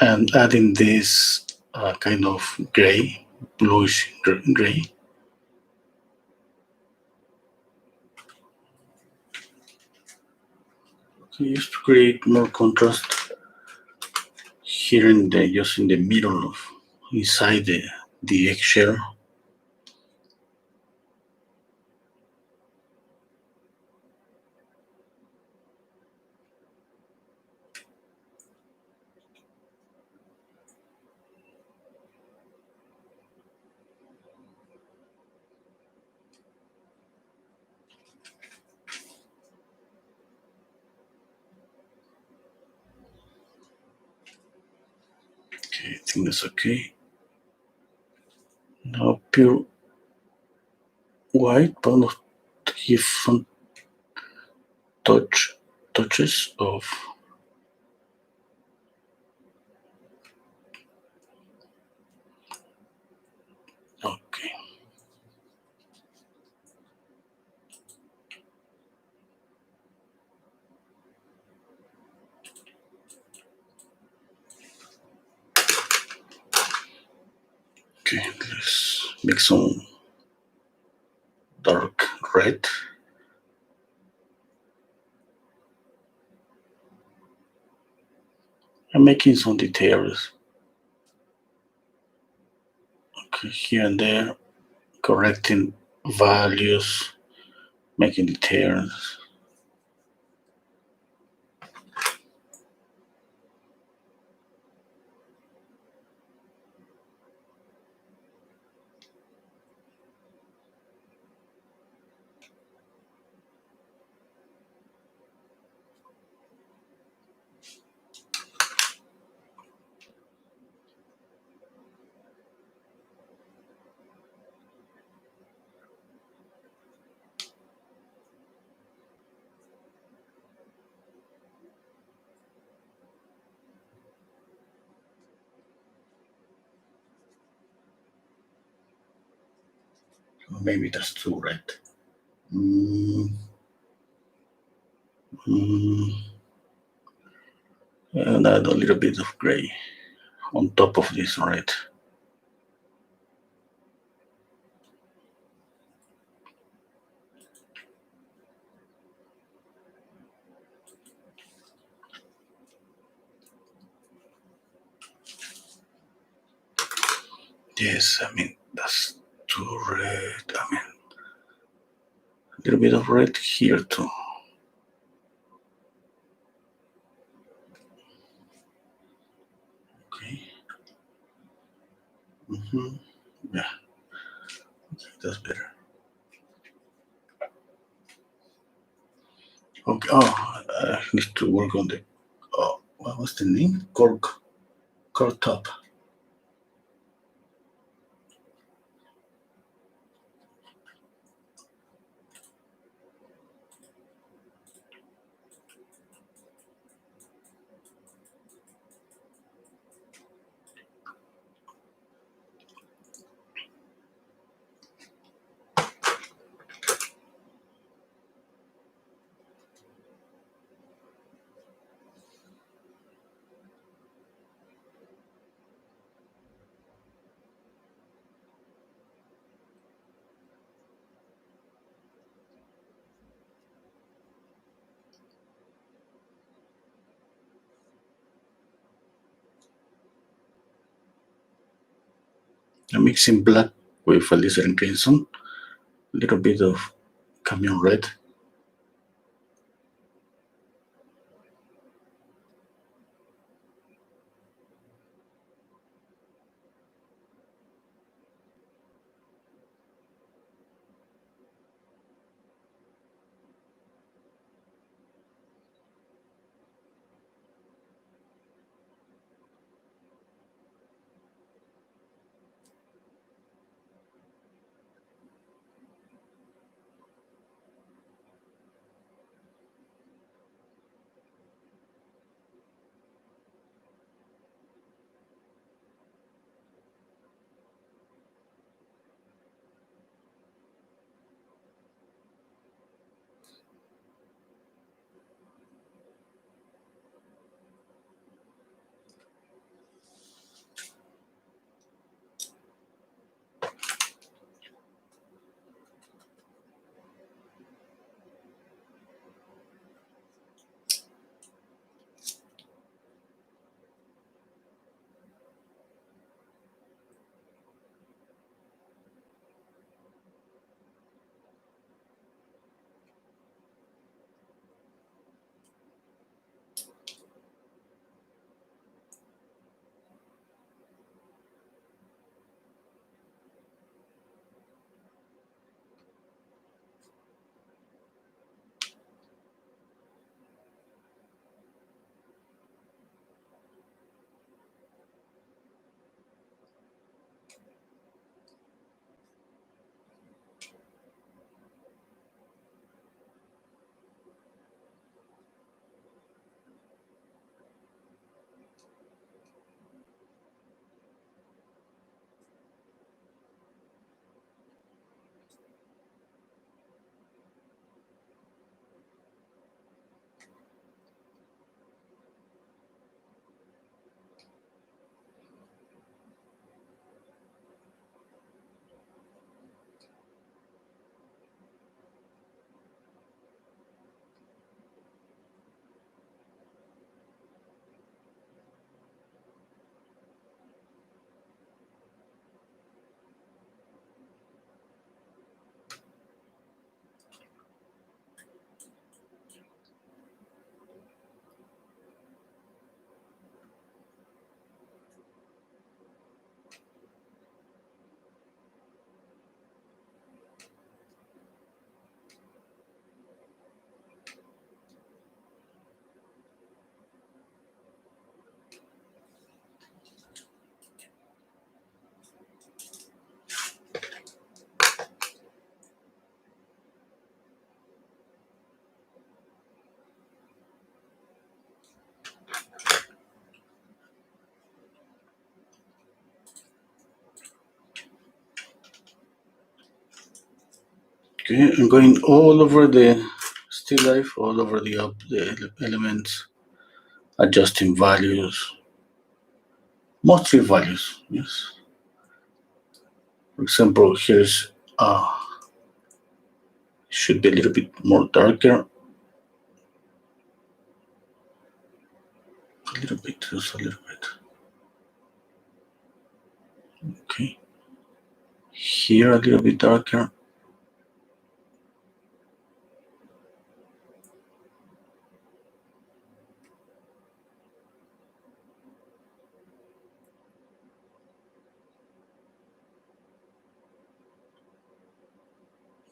Speaker 1: and adding this kind of gray, bluish gray. So just to create more contrast here in the just in the middle of inside the eggshell. Okay, I think that's okay. Now pure white, but not give some touches of okay. Okay, let's make some dark red. I'm making some details. Okay, here and there, correcting values, making details. Maybe that's too red. Mm, and add a little bit of gray on top of this red. Yes, I mean, that's too red. I mean, a little bit of red here too. Okay. Yeah, okay, that's better. Okay. Oh, I need to work on the. Oh, what was the name? Cork top. I'm mixing black with alizarin crimson, a little bit of camion red. Okay, I'm going all over the still life, all over the elements, adjusting values, mostly values. Yes. For example, here's should be a little bit more darker. A little bit, just a little bit. Okay. Here a little bit darker.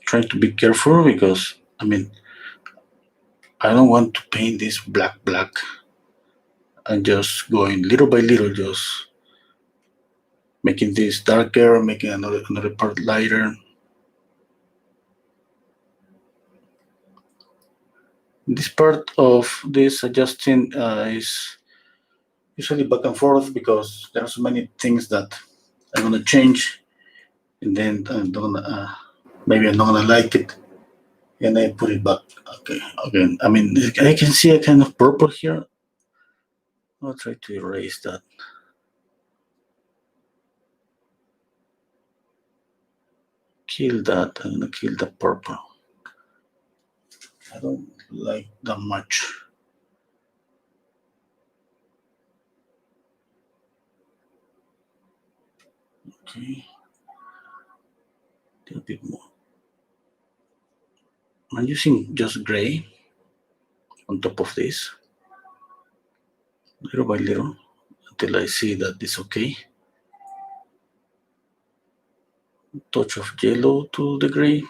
Speaker 1: Trying to be careful because I don't want to paint this black and just going little by little, just making this darker, making another part lighter. This part of this adjusting is usually back and forth because there are so many things that I'm gonna change, and then maybe I'm not gonna like it, and I put it back. Okay, again. I can see a kind of purple here. I'll try to erase that. Kill that. I'm gonna kill the purple. I don't like that much. Okay, a bit more. I'm using just gray on top of this, little by little, until I see that it's okay. Touch of yellow to the gray.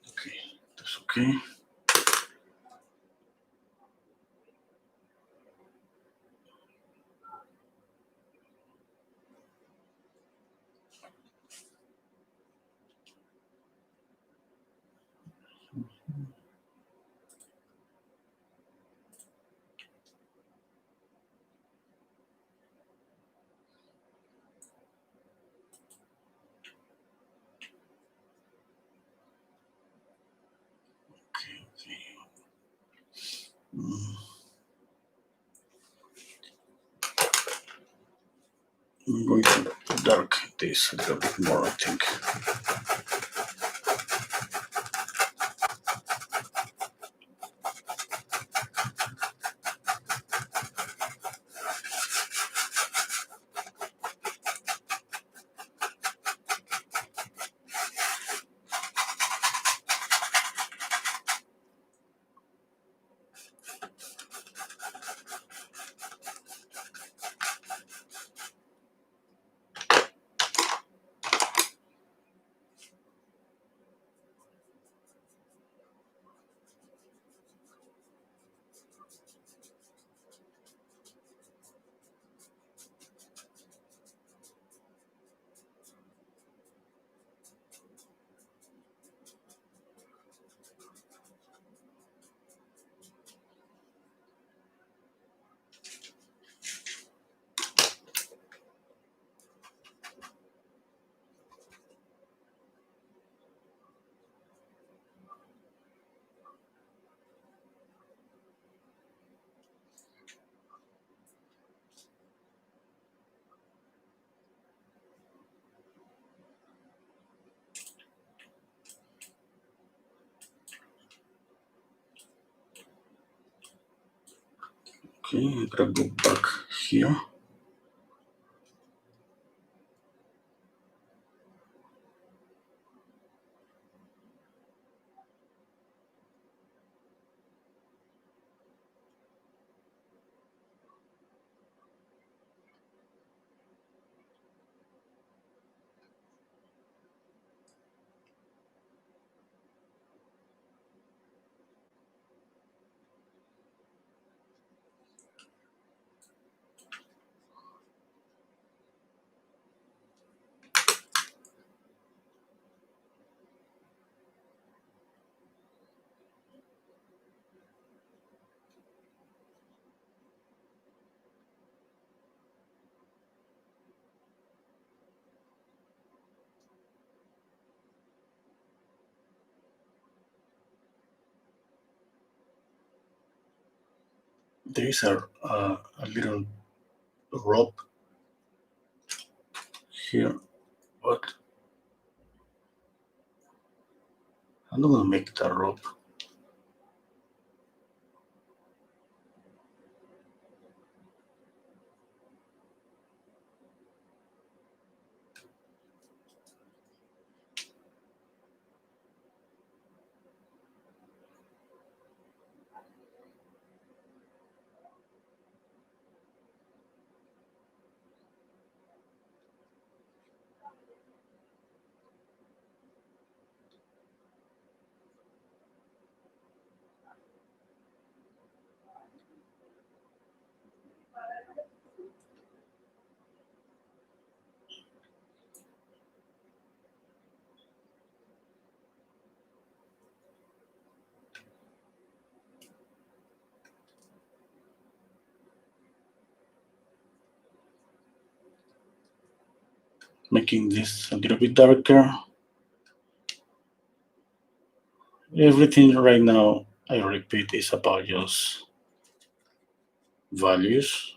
Speaker 1: Okay, that's okay. I'm going to dark this a little bit more, I think. Okay, I'm gonna go back here. there is a little rope here, but I'm not gonna make that rope. Making this a little bit darker. Everything right now, I repeat, is about just values.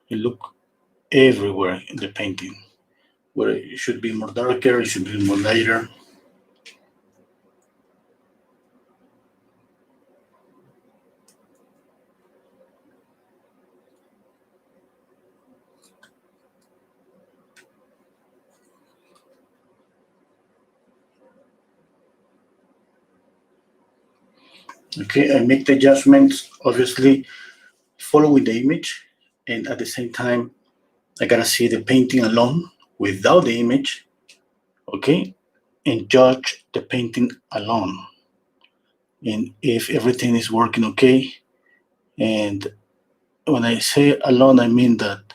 Speaker 1: You look everywhere in the painting, where it should be more darker, it should be more lighter. Okay, I make the adjustments, obviously following the image, and at the same time, I gotta see the painting alone without the image, okay, and judge the painting alone. And if everything is working okay, and when I say alone, I mean that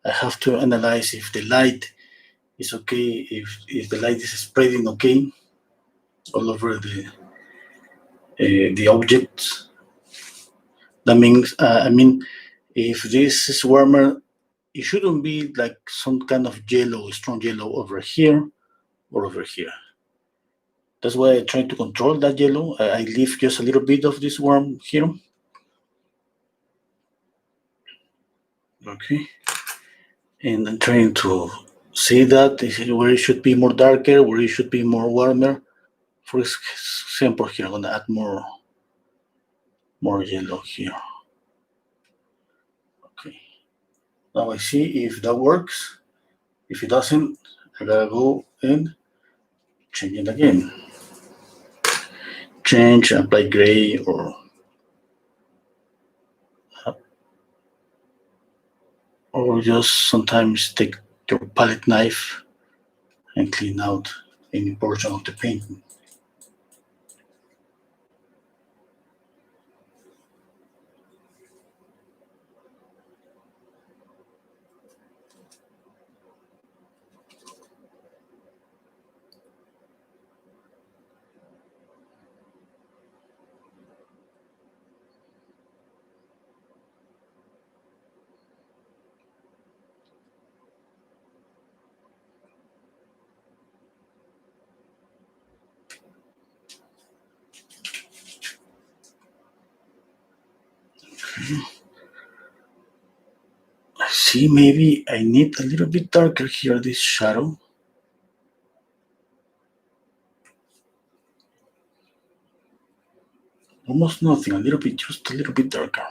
Speaker 1: I have to analyze if the light is okay, if the light is spreading okay all over the objects. That means, I mean, if this is warmer, it shouldn't be like some kind of yellow, strong yellow over here or over here. That's why I try to control that yellow. I leave just a little bit of this warm here. Okay. And I'm trying to see that where it should be more darker, where it should be more warmer. For example, here I'm gonna add more yellow here. Okay. Now I see if that works. If it doesn't, I gotta go and change it again. Change, apply gray, or just sometimes take your palette knife and clean out any portion of the painting. I see maybe I need a little bit darker here, this shadow. Almost nothing, a little bit, just a little bit darker.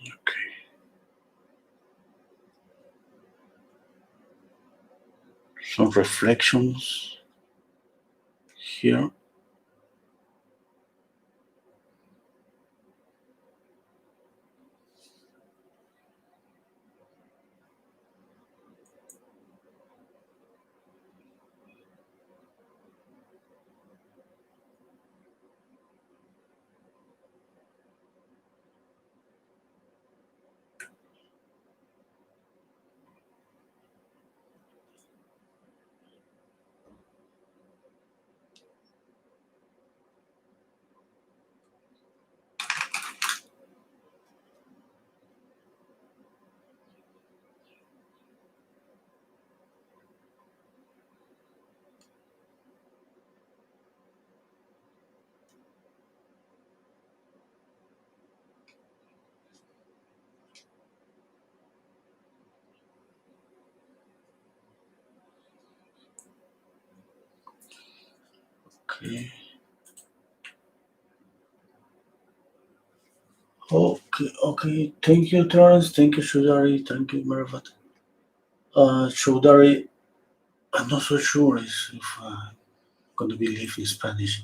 Speaker 1: Okay. Some reflections here. Okay. Okay. Thank you, Terence. Thank you, Shudari. Thank you, Mervat. Shudari, I'm not so sure if I'm going to be leaving Spanish.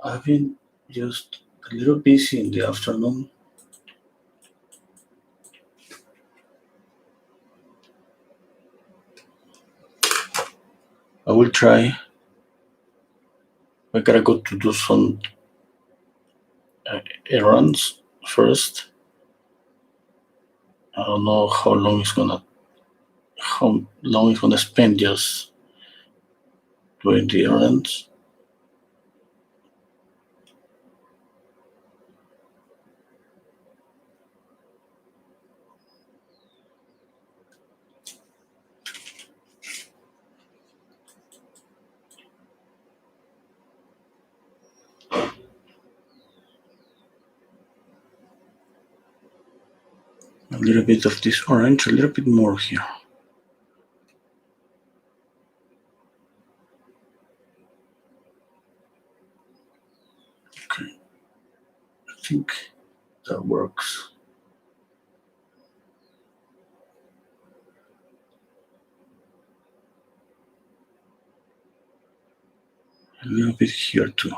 Speaker 1: I've been just a little busy in the afternoon. I will try. I gotta go to do some errands first. I don't know how long it's gonna spend just doing the errands. A little bit of this orange, a little bit more here. Okay, I think that works. A little bit here too.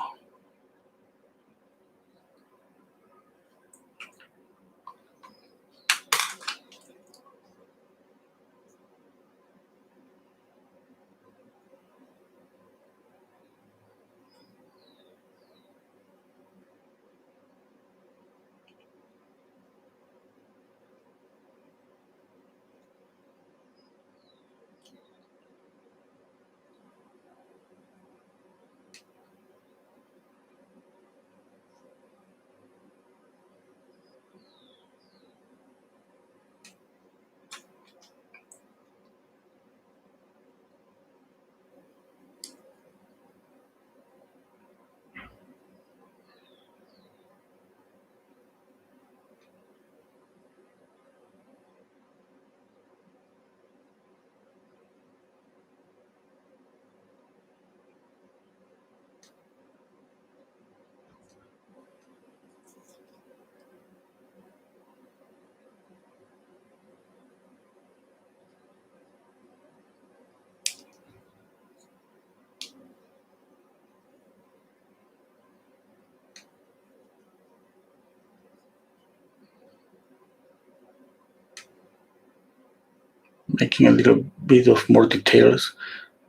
Speaker 1: Making a little bit of more details.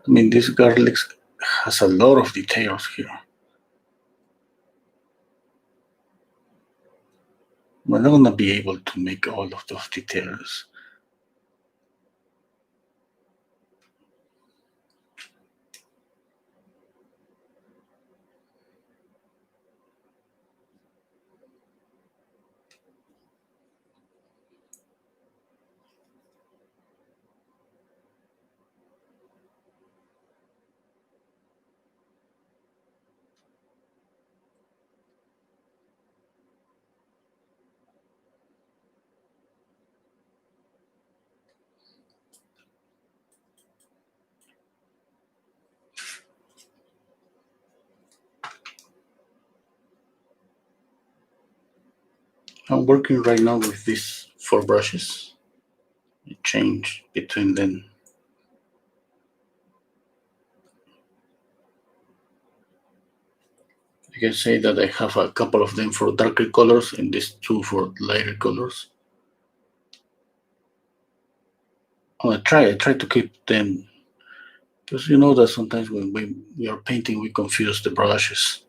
Speaker 1: I mean, this garlic has a lot of details here. We're not gonna be able to make all of those details. I'm working right now with these 4 brushes. I change between them. You can say that I have a couple of them for darker colors and these 2 for lighter colors. I try to keep them, because you know that sometimes when we are painting, we confuse the brushes.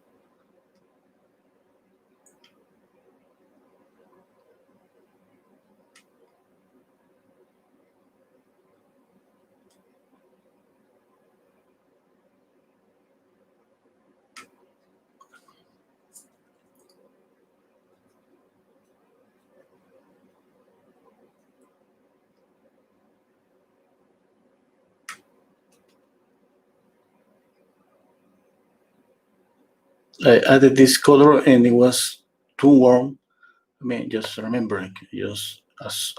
Speaker 1: I added this color and it was too warm. I mean, just remembering, just as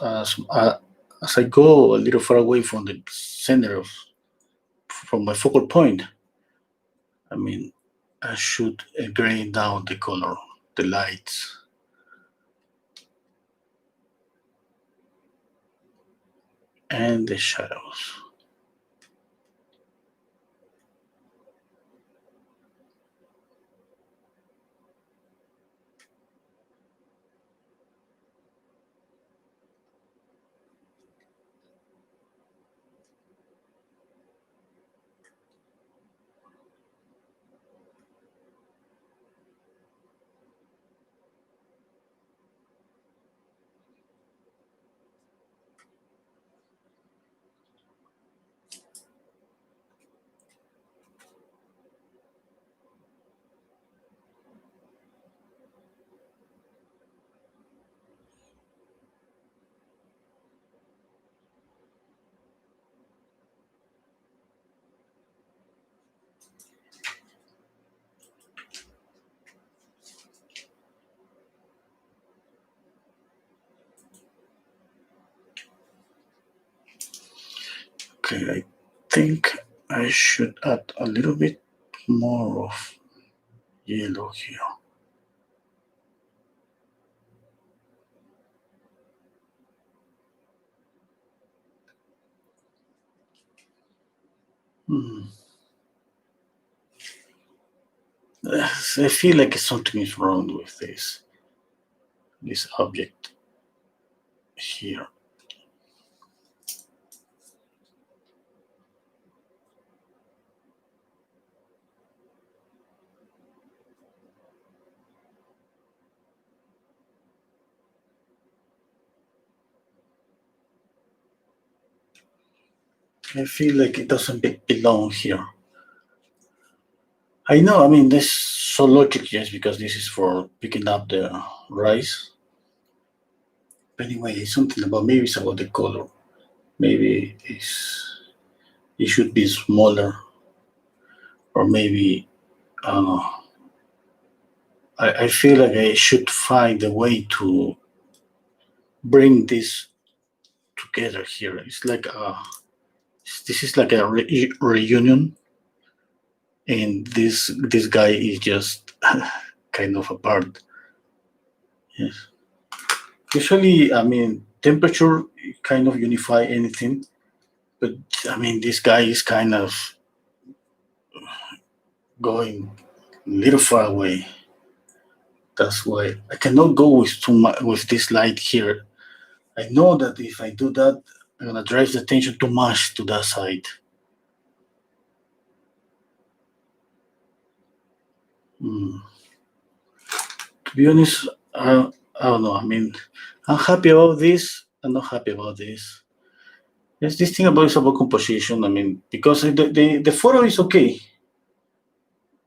Speaker 1: I go a little far away from the center from my focal point, I mean, I should gray down the color, the lights. And the shadows. Okay, I think I should add a little bit more of yellow here. I feel like something is wrong with this object here. I feel like it doesn't belong here. I know, I mean, this so logic, yes, because this is for picking up the rice. But anyway, it's something about, maybe it's about the color. Maybe it should be smaller, or maybe, I don't know. I feel like I should find a way to bring this together here. It's like this is like a reunion, and this guy is just kind of apart. Yes. Usually, I mean, temperature kind of unify anything, but I mean, this guy is kind of going a little far away. That's why I cannot go with too much with this light here. I know that if I do that, I'm gonna drive the attention too much to that side. To be honest, I don't know. I mean, I'm happy about this. I'm not happy about this. Yes, this thing about is about composition. I mean, because the photo is okay,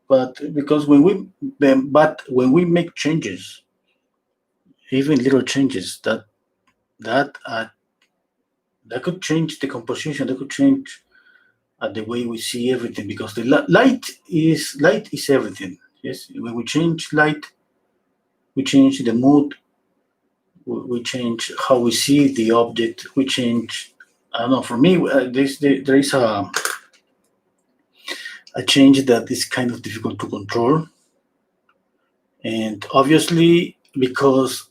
Speaker 1: but because when we make changes, even little changes, that that could change the composition. That could change the way we see everything. Because the light is everything. Yes, when we change light, we change the mood. We change how we see the object. We change. I don't know. For me, there is a change that is kind of difficult to control, and obviously because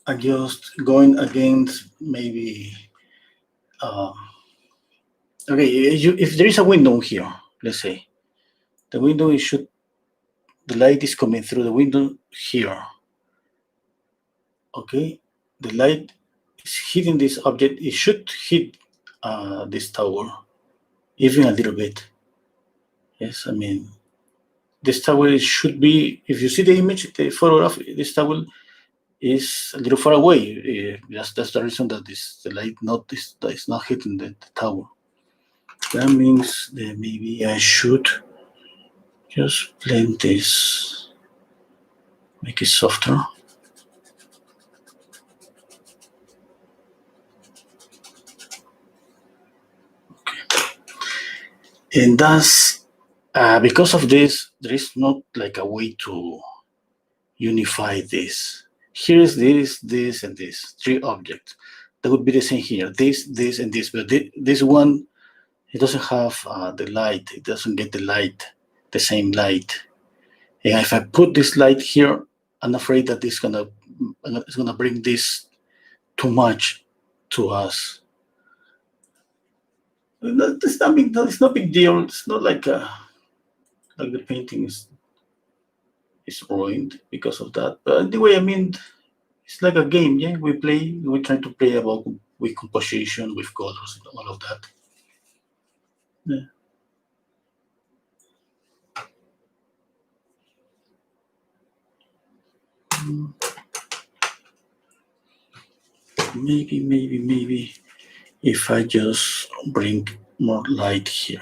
Speaker 1: I'm just going against maybe. Okay, if there is a window here, let's say the window is should the light is coming through the window here. Okay, the light is hitting this object. It should hit this tower, even a little bit. Yes, I mean this tower should be. If you see the image, the photograph, this tower is a little far away. That's the reason that the light is not hitting the tower. That means that maybe I should just blend this, make it softer. And that's because of this, there is not like a way to unify this. Here is this, and this, three objects. That would be the same here, this, and this, but this one it doesn't have the light. It doesn't get the same light. And if I put this light here, I'm afraid that it's gonna bring this too much to us. It's not big deal. It's not like the painting is ruined because of that. But anyway, I mean, it's like a game. Yeah, we try to play about with composition, with colors, and all of that. Yeah. Maybe if I just bring more light here.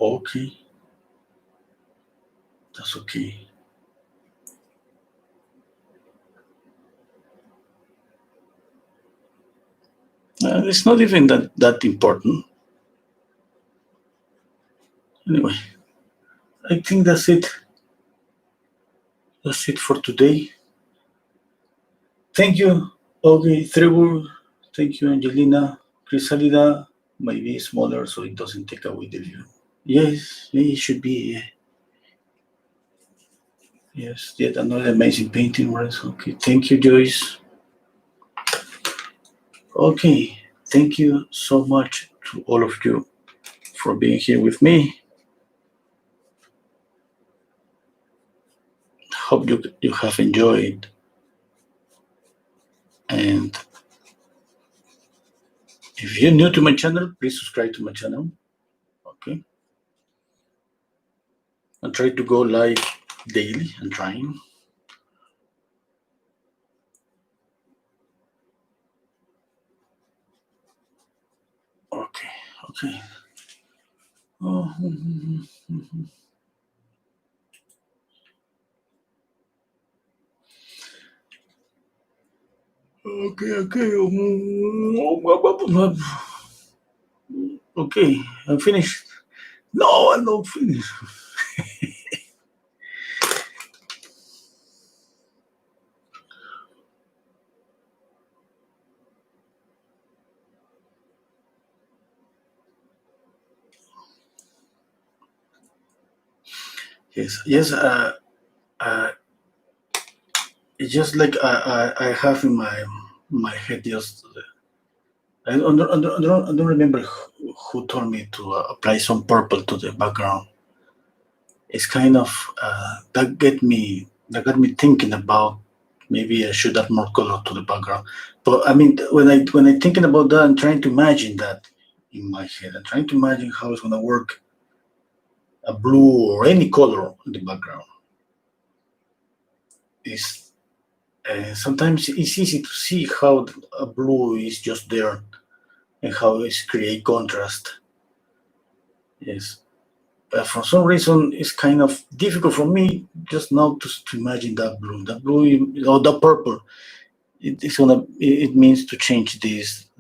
Speaker 1: Okay, that's okay. It's not even that important. Anyway, I think that's it. That's it for today. Thank you, okay, Trevor. Thank you, Angelina. Chrysalida might be smaller so it doesn't take away the view. Yes, it should be. Yes, yet another amazing painting, Renso. Okay, thank you, Joyce. Okay, thank you so much to all of you for being here with me. Hope you have enjoyed. And if you're new to my channel, please subscribe to my channel. Okay. I try to go live daily. I'm trying. Okay. Oh. Okay. Okay, I'm finished. No, I'm not finished. Yes. It's just like I have in my head just. I don't remember who told me to apply some purple to the background. It's kind of that got me thinking about maybe I should add more color to the background. But I mean, when I thinking about that, I'm trying to imagine that in my head. I'm trying to imagine how it's gonna work. A blue or any color in the background is sometimes it's easy to see how a blue is just there and how it's create contrast. Yes. But for some reason, it's kind of difficult for me just now to imagine that blue. That blue or the purple. It means to change this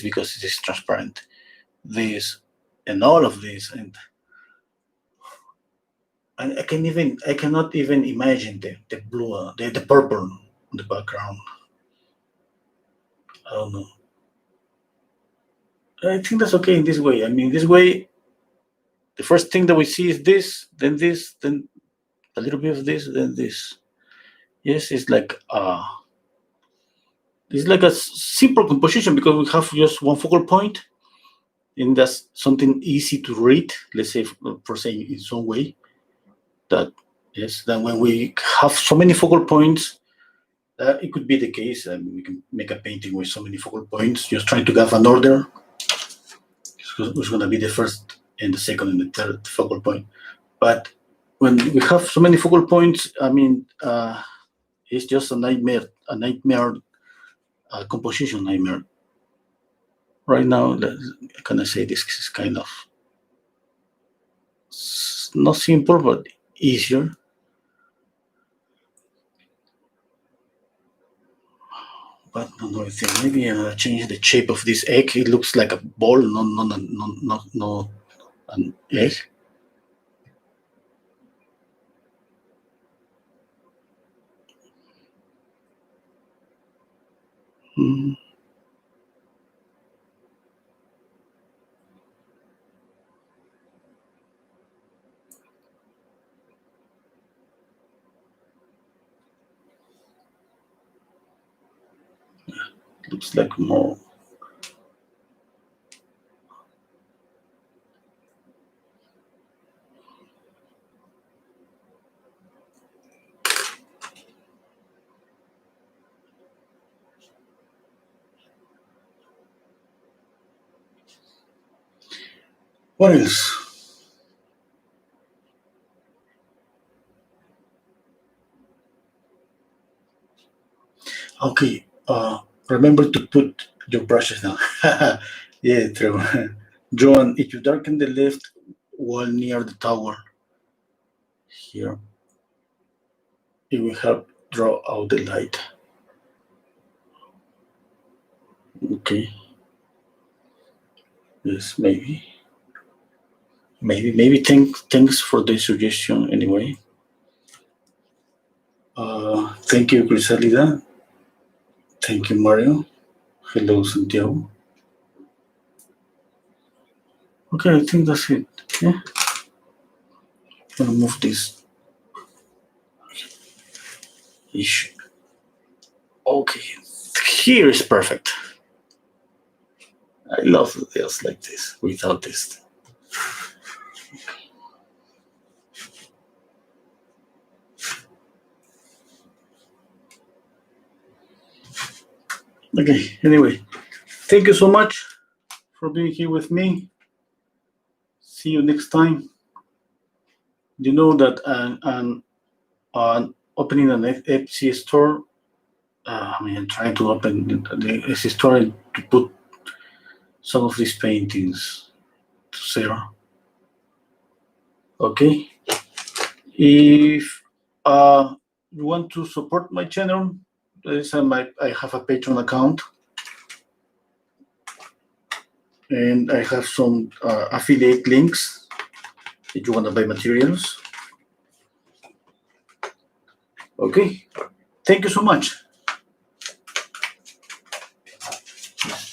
Speaker 1: because it is transparent. This and all of this, and I cannot even imagine the blue, the purple on the background. I don't know. I think that's okay in this way. I mean, this way, the first thing that we see is this, then a little bit of this, then this. Yes, it's like a simple composition because we have just one focal point, and that's something easy to read. Let's say, for saying in some way, that yes. Then when we have so many focal points, it could be the case. We can make a painting with so many focal points, just trying to have an order. Who's going to be the first and the second and the third focal point? But when we have so many focal points, I mean, it's just a nightmare composition nightmare. Right now, can I say this is kind of not simple, but easier. But another thing, maybe change the shape of this egg. It looks like a ball, not an egg. Mm. Looks like more. What else? Okay. Remember to put your brushes now. Yeah, true. John, if you darken the left wall near the tower here, it will help draw out the light. Okay. Yes, maybe. Maybe. Thanks for the suggestion anyway. Thank you, Griselida. Thank you, Mario. Hello, Santiago. Okay, I think that's it. Yeah. I'll move this issue. Okay. Here is perfect. I love this like this without this. Okay, anyway, thank you so much for being here with me. See you next time. You know that opening an Etsy store, trying to open the Etsy store and to put some of these paintings to sale. Okay, if you want to support my channel, I have a Patreon account, and I have some affiliate links if you want to buy materials. Okay, thank you so much.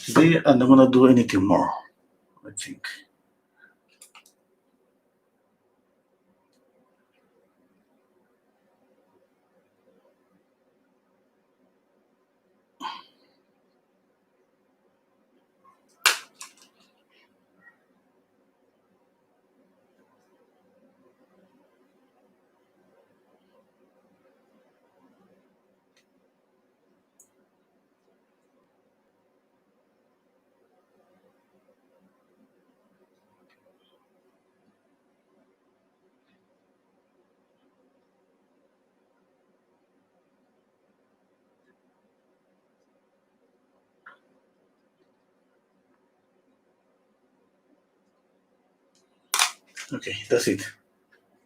Speaker 1: Today I'm not gonna do anything more, I think. Okay, that's it.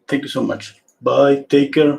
Speaker 1: Thank you so much. Bye. Take care.